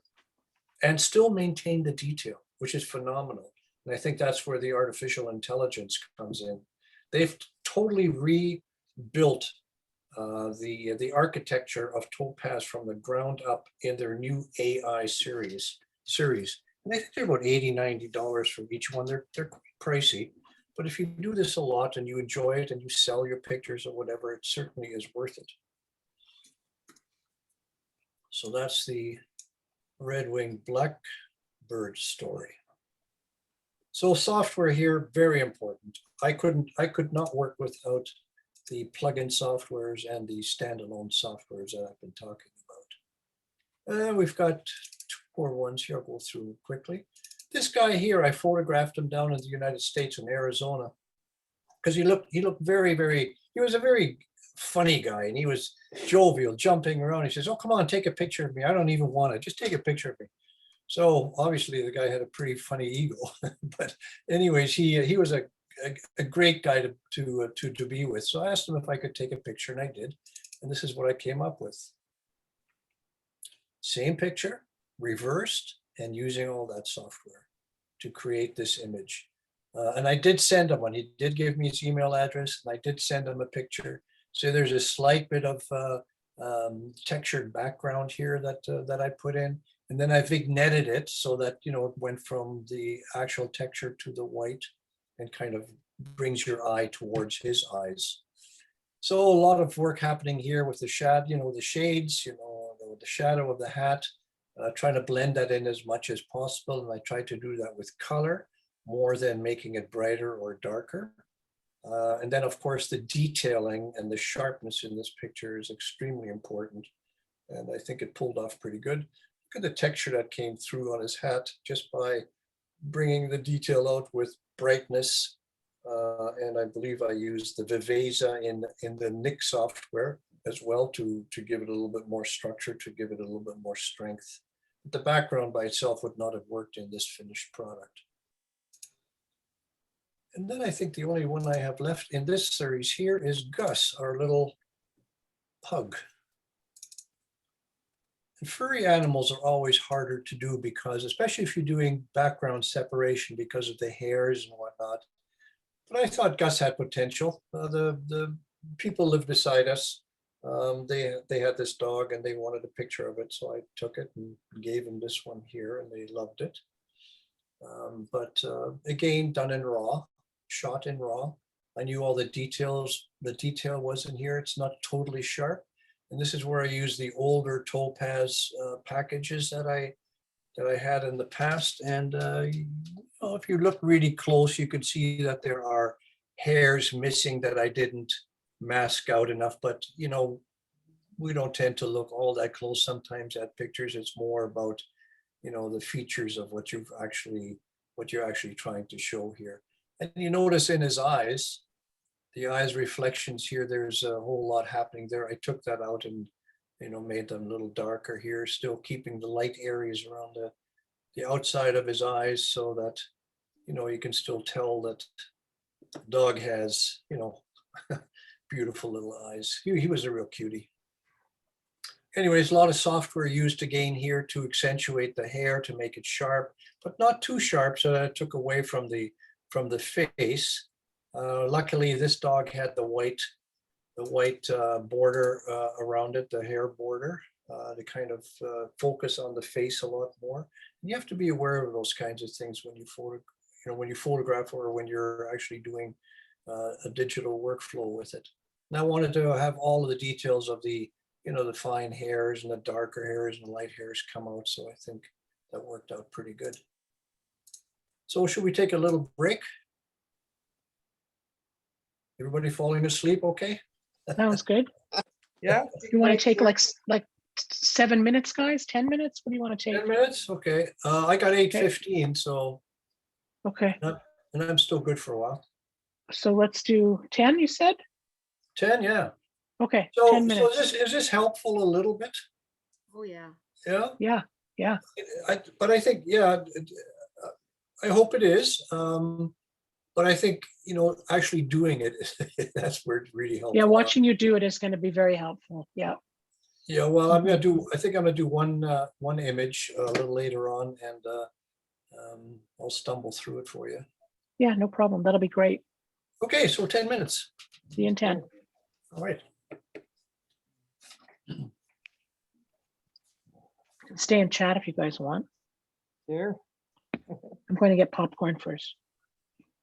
and still maintain the detail, which is phenomenal. And I think that's where the artificial intelligence comes in. They've totally rebuilt the architecture of Topaz from the ground up in their new AI series. And I think they're about $80, $90 for each one. They're quite pricey, but if you do this a lot and you enjoy it and you sell your pictures or whatever, it certainly is worth it. So that's the red-winged blackbird story. So software here, very important. I could not work without the plugin softwares and the standalone softwares that I've been talking about. And we've got two more ones here. I'll go through quickly. This guy here, I photographed him down in the United States in Arizona because he looked very, he was a very funny guy, and he was jovial, jumping around. He says, "Oh, come on, take a picture of me. I don't even want it. Just take a picture of me." So obviously the guy had a pretty funny ego, but anyways, he was a great guy to be with. So I asked him if I could take a picture, and I did. And this is what I came up with. Same picture, reversed, and using all that software to create this image. And I did send him one. He did give me his email address, and I did send him a picture. So there's a slight bit of textured background here that I put in. And then I vignetted it so that, it went from the actual texture to the white and kind of brings your eye towards his eyes. So a lot of work happening here with the shadow, the shades, the shadow of the hat, trying to blend that in as much as possible. And I tried to do that with color more than making it brighter or darker. And then, of course, the detailing and the sharpness in this picture is extremely important. And I think it pulled off pretty good. Look at the texture that came through on his hat just by bringing the detail out with brightness. And I believe I used the Viveza in the Nik software as well to give it a little bit more structure, to give it a little bit more strength. But the background by itself would not have worked in this finished product. And then I think the only one I have left in this series here is Gus, our little pug. And furry animals are always harder to do because, especially if you're doing background separation because of the hairs and whatnot. But I thought Gus had potential. The people lived beside us. They had this dog and they wanted a picture of it. So I took it and gave him this one here, and they loved it. But again, done in RAW, shot in RAW. I knew all the details. The detail wasn't here. It's not totally sharp. And this is where I use the older Topaz packages that I had in the past. And if you look really close, you can see that there are hairs missing that I didn't mask out enough. But we don't tend to look all that close sometimes at pictures. It's more about the features of what you're actually trying to show here. And you notice in his eyes, the eyes reflections here, there's a whole lot happening there. I took that out and made them a little darker here, still keeping the light areas around the outside of his eyes so that you can still tell that the dog has beautiful little eyes. He was a real cutie. Anyways, a lot of software used again here to accentuate the hair, to make it sharp, but not too sharp, so that it took away from the face. Luckily, this dog had the white border around it, the hair border, to kind of focus on the face a lot more. And you have to be aware of those kinds of things when you photograph or when you're actually doing a digital workflow with it. And I wanted to have all of the details of the, the fine hairs and the darker hairs and the light hairs come out. So I think that worked out pretty good. So should we take a little break? Everybody falling asleep, okay? Sounds good. Yeah. You want to take like 7 minutes, guys? 10 minutes? What do you want to 10 take? minutes? Okay. I got 8:15, so, Okay, and I'm still good for a while. so let's do 10, you said? 10, yeah. Okay, So, 10 minutes. is this helpful a little bit? Oh, yeah. Yeah, Yeah, but I think, yeah, I hope it is. But I think, actually doing it, that's where it really helps. yeah, watching you do it is going to be very helpful. Yeah, Yeah, well, I think I'm gonna do one image a little later on, and I'll stumble through it for you. yeah, no problem. That'll be great. Okay, so 10 minutes. See you in 10. All right. Stay and chat if you guys want. There. I'm going to get popcorn first.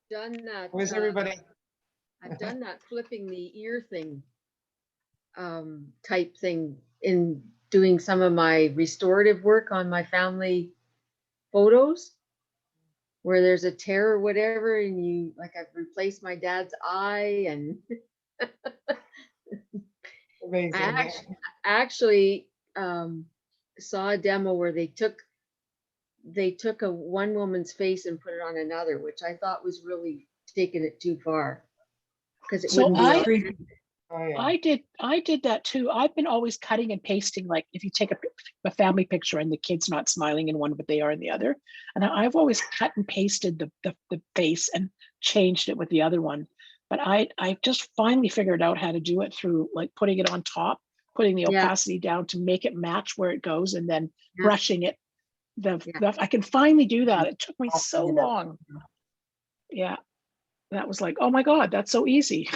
Done that. Where's everybody? I've done that flipping the ear thing, type thing in doing some of my restorative work on my family photos, where there's a tear or whatever, and you, like, I've replaced my dad's eye, and Amazing. I actually saw a demo where they took a one woman's face and put it on another, which I thought was really taking it too far. Because it So wouldn't be Oh, yeah. I did that too. I've been always cutting and pasting, like if you take a family picture and the kid's not smiling in one, but they are in the other. And I've always cut and pasted the face and changed it with the other one. But I just finally figured out how to do it through like putting it on top, putting the Yeah. opacity down to make it match where it goes, and then Yeah. brushing it. Yeah. I can finally do that. It took me I'll so figure it out. long. Yeah. That was like, oh my God, that's so easy.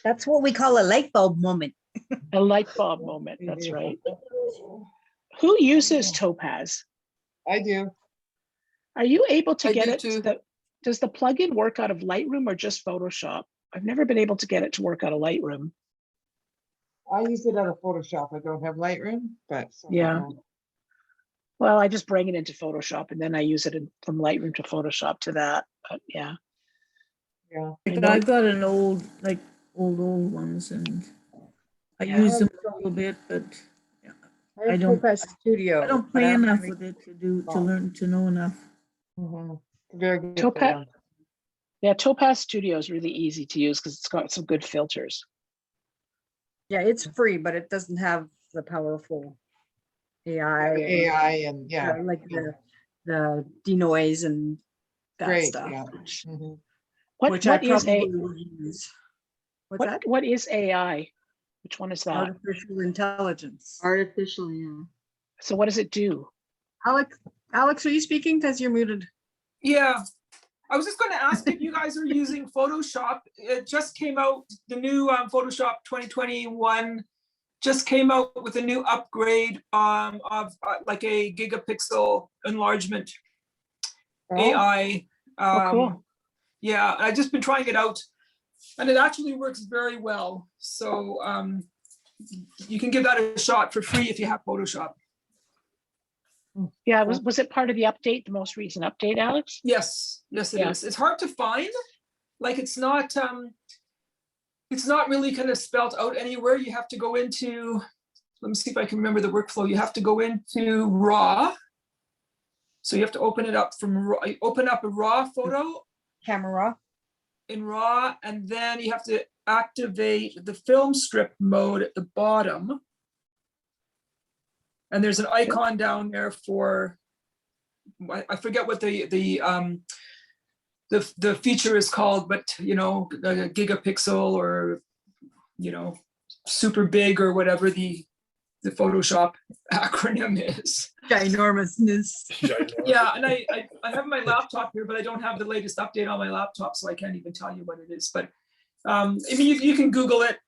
That's what we call a light bulb moment. A light bulb moment. That's right. Who uses Topaz? I do. Are you able to I get do it? too. Does the plugin work out of Lightroom or just Photoshop? I've never been able to get it to work out of Lightroom. I use it out of Photoshop. I don't have Lightroom, but. Yeah. Well, I just bring it into Photoshop and then I use it from Lightroom to Photoshop to that. But yeah. Yeah. I Like, know- I've got an old ones, and I Yeah. use them a little bit, but I don't- Topaz Studio. I don't but play enough have with it to learn to know enough. Mhm. Very good. Topaz- Yeah, Topaz Studio is really easy to use because it's got some good filters. Yeah, it's free, but it doesn't have the powerful AI. and, AI and yeah, like the denoise and that Great, stuff. yeah. Which, mhm. which I What is probably would use. What's that? what is AI? Which one is that? Artificial intelligence. artificial, yeah. So what does it do? Alex, are you speaking? Because you're muted. Yeah, I was just going to ask if you guys are using Photoshop. It just came out, the new Photoshop 2021 just came out with a new upgrade of like a gigapixel enlargement Oh, AI. Oh, cool. Yeah, I've just been trying it out and it actually works very well. So you can give that a shot for free if you have Photoshop. Yeah, was it part of the update, the most recent update, Alex? Yes, yes, it Yeah. is. It's hard to find. Like it's not really kind of spelt out anywhere. You have to go into, let me see if I can remember the workflow. You have to go into RAW. So you have to open it up from RAW, open up a RAW photo Camera. in RAW, and then you have to activate the film strip mode at the bottom. And there's an icon down there for, I forget what the feature is called, but a gigapixel or super big or whatever the Photoshop acronym is. Ginormousness. Yeah, and I have my laptop here, but I don't have the latest update on my laptop, so I can't even tell you what it is. But I mean, you can Google it.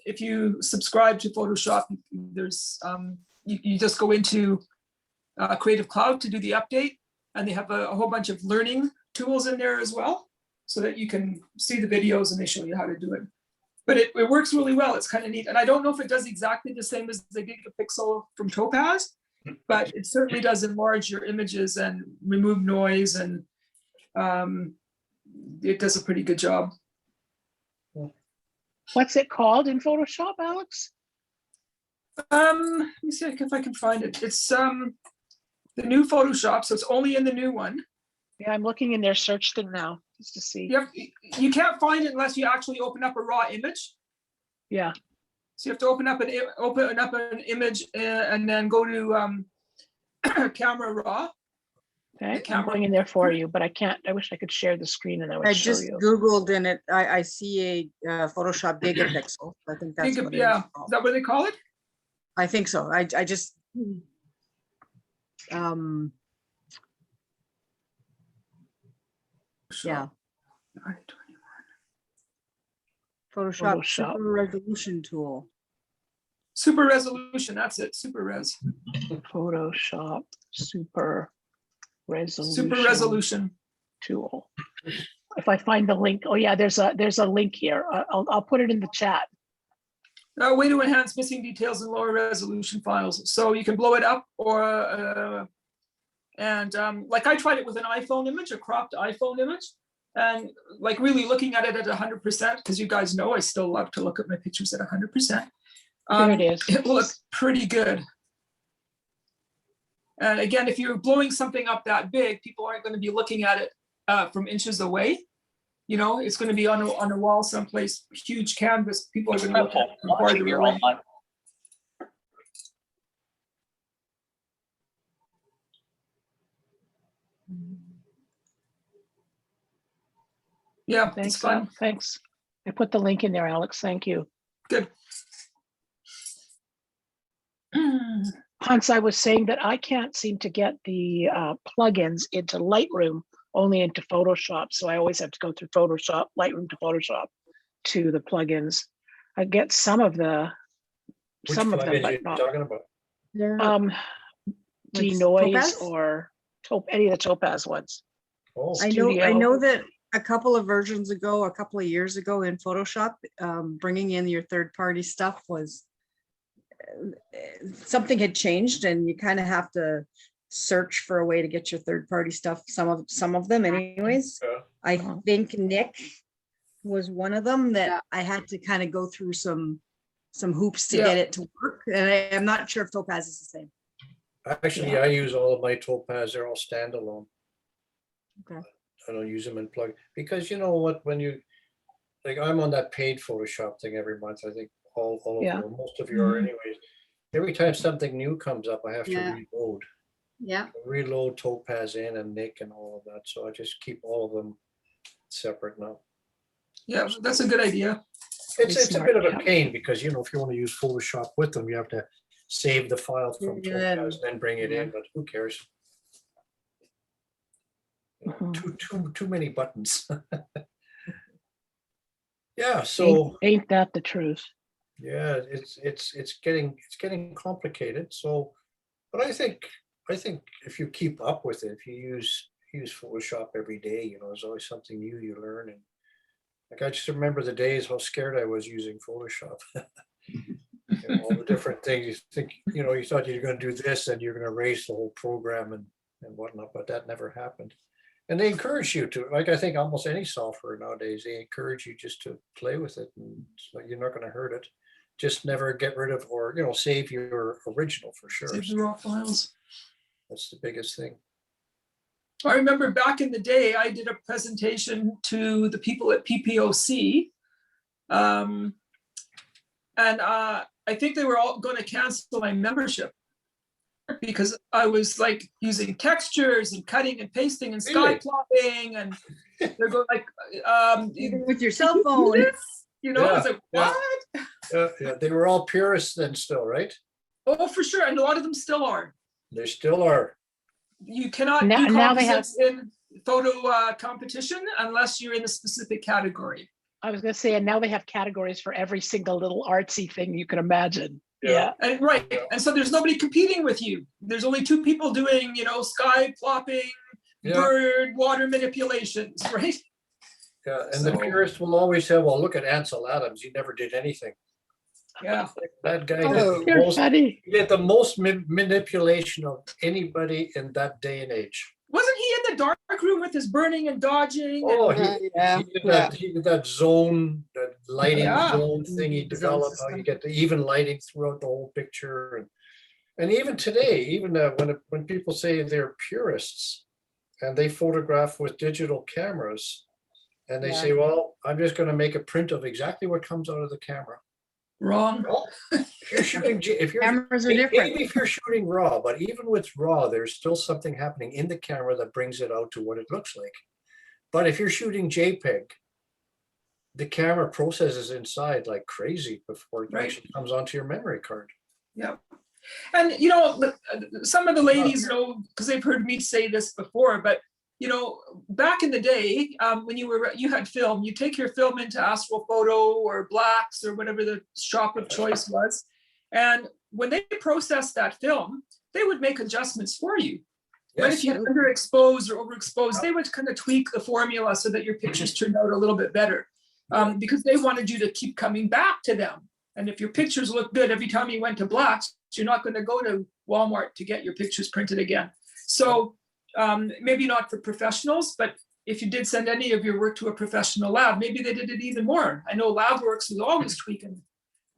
If you subscribe to Photoshop, there's you just go into Creative Cloud to do the update, and they have a whole bunch of learning tools in there as well. so that you can see the videos and they show you how to do it. But it works really well. It's kind of neat. And I don't know if it does exactly the same as the Gigapixel from Topaz, but it certainly does enlarge your images and remove noise, and it does a pretty good job. What's it called in Photoshop, Alex? Let me see if I can find it. It's the new Photoshop, so it's only in the new one. Yeah, I'm looking in their search thing now, just to see. You can't find it unless you actually open up a raw image. Yeah, So you have to open up an image and then go to Camera Raw. okay, I'm camera- going in there for you, but I can't, I wish I could share the screen and I I would show just you. Googled and I see a Photoshop Gigapixel. I think that's what it is. Yeah, is that what they call it? I think so. I just, yeah, Photoshop Photoshop. Super Resolution Tool. Super resolution, that's it, super res. Photoshop Super Resolution. Super resolution. Tool. If I find the link, oh yeah, there's a link here. I'll put it in the chat. Way to enhance missing details in lower resolution files. So you can blow it up or, like I tried it with an iPhone image, a cropped iPhone image. And like really looking at it at 100%, because you guys know I still love to look at my pictures at 100%. There it is. It will look pretty good. And again, if you're blowing something up that big, people aren't going to be looking at it from inches away. You know, it's going to be on a wall someplace, huge canvas. People are going to look at it from farther away. Yeah, it's Thanks, fun. thanks. I put the link in there, Alex. Thank you. Good. Hans, I was saying that I can't seem to get the plugins into Lightroom, only into Photoshop. So I always have to go through Photoshop, Lightroom to Photoshop to the plugins. I get some of them, Which but plugins are you not. talking about? Like Denoise Topaz? or any of the Topaz ones. Oh, I Studio. know that a couple of versions ago, a couple of years ago in Photoshop, bringing in your third-party stuff was something had changed, and you kind of have to search for a way to get your third-party stuff. Some of them, anyways. Yeah. I Uh-huh. think Nick was one of them Yeah. that I had to kind of go through some hoops to Yeah. get it to work, and I'm not sure if Topaz is the same. actually, I use all of my Topaz, they're all standalone. Okay. I don't use them in plug, because you know what, when you, like, I'm on that paid Photoshop thing every month, I think all of Yeah. you, or most of you are Mhm. anyways. Every time something new comes up, I have to Yeah. reload. Reload Topaz in and Nick and all of that, so I just keep all of them separate now. Yeah, that's a good idea. It's a smart, bit of a yeah. pain, because you know, if you want to use Photoshop with them, you have to save the file from Yeah. Topaz and then bring it in, Yeah. but who cares? You know, Mhm. Too many buttons. Yeah, so, Ain't that the truth? yeah, it's getting complicated, so, but I think if you keep up with it, if you use Photoshop every day, you know, there's always something new you learn. And like, I just remember the days how scared I was using Photoshop. You know, all the different things you think, you know, you thought you were going to do this and you're going to erase the whole program and whatnot, but that never happened. And they encourage you to, like, I think almost any software nowadays, they encourage you just to play with it, and so you're not going to hurt it. Just never get rid of, or, you know, save your original for sure. Save the raw files. That's the biggest thing. I remember back in the day, I did a presentation to the people at PPOC. And I think they were all going to cancel my membership because I was like using textures and cutting and pasting and sky Really? plotting, and they're going like, Even with your "Did cell you do phone. this?" You know, it's like, Yeah, what? Yeah, they were all purists then still, right? Oh, for sure. And a lot of them still are. They still are. You cannot Now- do now they have- composites in photo competition unless you're in a specific category. I was gonna say, and now they have categories for every single little artsy thing you can imagine. Yeah. Yeah, And right, and so there's nobody competing with you. There's only two people doing, you know, sky plopping, Yeah. bird, water manipulations, right? Yeah, and the So- purists will always say, well, look at Ansel Adams. He never did anything. Yeah. That guy Oh, did the You're most, funny. he did the most manipulation of anybody in that day and age. Wasn't he in the dark room with his burning and dodging? Oh, Yeah, he did that zone, that lighting Yeah. zone thing he Zone developed, how you system. get the even lighting throughout the whole picture. And even today, even when people say they're purists and they photograph with digital cameras, and they Yeah. say, well, I'm just gonna make a print of exactly what comes out of the camera. Wrong. If you're shooting, if you're, Cameras are maybe different. if you're shooting raw, but even with raw, there's still something happening in the camera that brings it out to what it looks like. But if you're shooting JPEG, the camera processes inside like crazy before it Right. actually comes onto your memory card. Yeah. And you know, some of the ladies know, because they've heard me say this before, but you know, back in the day, when you had film, you take your film into Astral Photo or Blacks or whatever the shop of choice was. And when they processed that film, they would make adjustments for you. But if you had underexposed or overexposed, they would kind of tweak the formula so that your pictures turned out a little bit better. Because they wanted you to keep coming back to them. And if your pictures look good every time you went to Blacks, you're not going to go to Walmart to get your pictures printed again. So maybe not for professionals, but if you did send any of your work to a professional lab, maybe they did it even more. I know LabWorks was always tweaking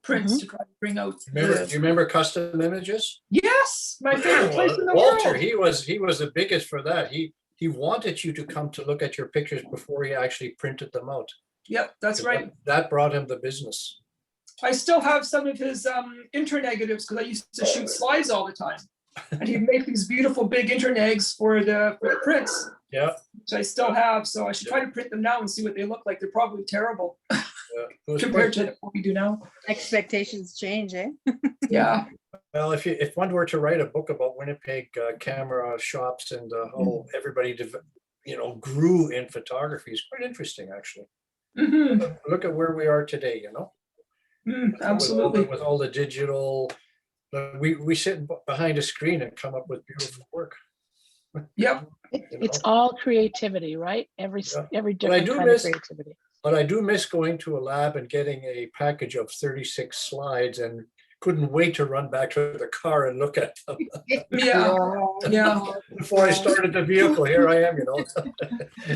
prints to try to bring out. Do you remember Custom Images? Yes, my favorite place in the Walter, world. he was the biggest for that. He wanted you to come to look at your pictures before he actually printed them out. Yep, that's right. That brought him the business. I still have some of his internegatives because I used to shoot slides all the time. And he'd make these beautiful big internegs for the prints, Yeah. which I still have. So I should try to print them now and see what they look like. They're probably terrible Yeah. It was compared quite- to what we do now. Expectations change, eh? Yeah. Well, if one were to write a book about Winnipeg camera shops and how everybody, grew in photography, it's quite interesting, actually. Mhm. Look at where we are today, Absolutely. With all the digital, we sit behind a screen and come up with beautiful work. Yep. It's all creativity, right? Every I different do kind of miss- creativity. But I do miss going to a lab and getting a package of 36 slides and couldn't wait to run back to the car and look at them. Yeah. Yeah. Before I started the vehicle, here I am,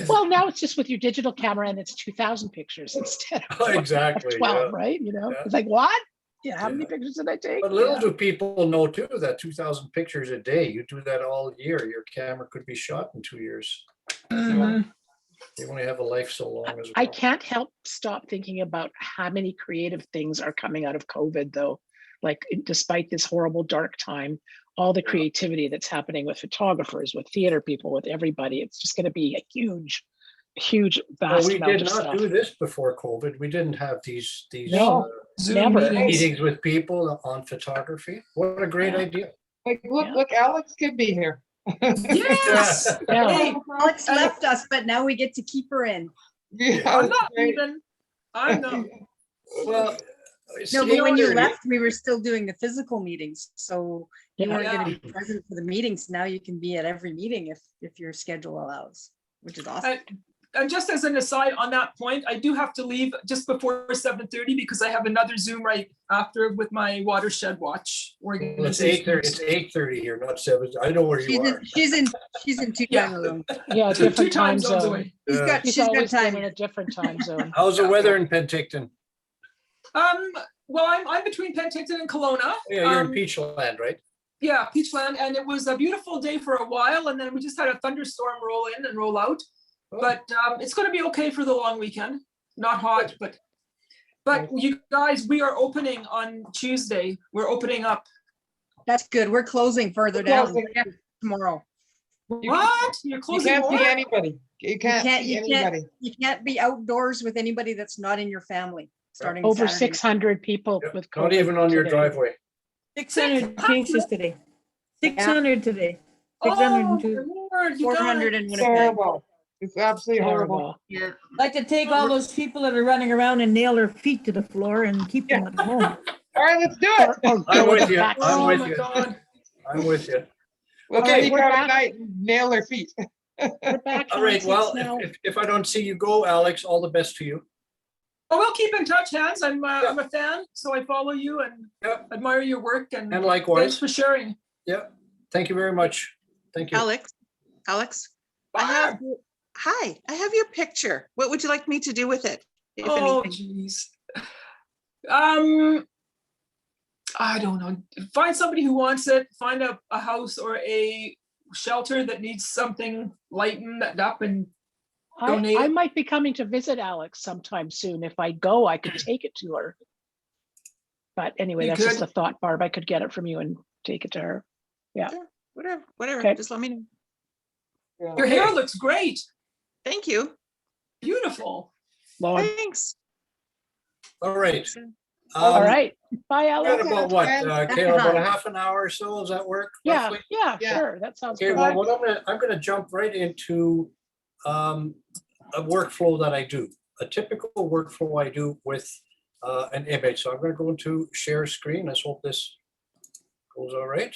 Well, now it's just with your digital camera and it's 2,000 pictures instead of Exactly. 12, Yeah. right? Yeah. It's like, what? Yeah, how many Yeah. pictures did I take? But little do people know too, that 2,000 pictures a day, you do that all year, your camera could be shot in 2 years. Mhm. You only have a life so long as I well. can't help stop thinking about how many creative things are coming out of COVID, though. Like, despite this horrible dark time, all the creativity that's happening with photographers, with theater people, with everybody, it's just going to be a huge, Well, vast we amount did of not stuff. do this before COVID. We didn't have these No. Zoom Never. meetings. meetings with people on photography. What a great Yeah. idea. Like, look, Yeah. look, Alex could be here. Yes. Yeah. Hey, Alex left us, but now we get to keep her in. Yeah, I'm not right. even. I'm not. Well, No, see, but when you already- left, we were still doing the physical meetings, so you Yeah. weren't gonna Yeah. be present for the meetings. Now you can be at every meeting if your schedule allows, which is awesome. And just as an aside on that point, I do have to leave just before 7:30 because I have another Zoom right after with my Watershed Watch Well, it's organization. 8:30, it's 8:30 here, not 7. I know where you She's are. in, she's in two Yeah. time zones. Yeah, Two different time zones zone. away. She's Yeah. got, She's she's got always been in time. a different time zone. How's the weather in Penticton? Well, I'm between Penticton and Kelowna. Yeah, you're in Peachland, right? Yeah, Peachland, and it was a beautiful day for a while, and then we just had a thunderstorm roll in and roll out. Oh. But it's going to be okay for the long weekend. Not hot, but you guys, we are opening on Tuesday. We're opening up. That's good. We're closing further down Closing. tomorrow. What? You're You closing can't see more? anybody. You can't see you can't- anybody. You can't be outdoors with anybody that's not in your family, starting Over Saturday. 600 people Yeah, with Not COVID even on your today. driveway. 600 cases today. 600 today. Oh, 602. my Lord, you 400 guys. in Winnipeg. Terrible. It's absolutely horrible. Terrible. Yeah. Like to take all those people that are running around and nail their feet to the floor and keep them at home. All right, let's do Or- it. or I'm go with the you. back I'm Oh with my you. God. I'm with you. We'll Okay, take we're out back. tonight and nail their feet. We're back. All right, Hans. It's well, now- if I don't see you go, Alex, all the best to you. Oh, we'll keep in touch, Hans. I'm a fan, so I follow you and Yep. admire your work, and And thanks likewise, for sharing. yeah, thank you very much. Thank you. Alex, I Bye. have, hi, I have your picture. What would you like me to do with it? if Oh, anything? geez. I don't know. Find somebody who wants it, find a house or a shelter that needs something lightened up, and donate I it. might be coming to visit Alex sometime soon. If I go, I could take it to her. But anyway, You that's just could. a thought, Barb. I could get it from you and take it to her. Whatever, Okay. just let me know. Yeah. Your hair looks great. Thank you. Beautiful. Lord. Thanks. All right. All right. Bye, Got Alex. about what, Alex. Kayla, about a half an hour or so, does that work? Yeah, roughly? yeah, Yeah. sure. That sounds Okay, good. well, what I'm gonna jump right into a workflow that I do, a typical workflow I do with an image. So I'm gonna go into share screen. Let's hope this goes all right.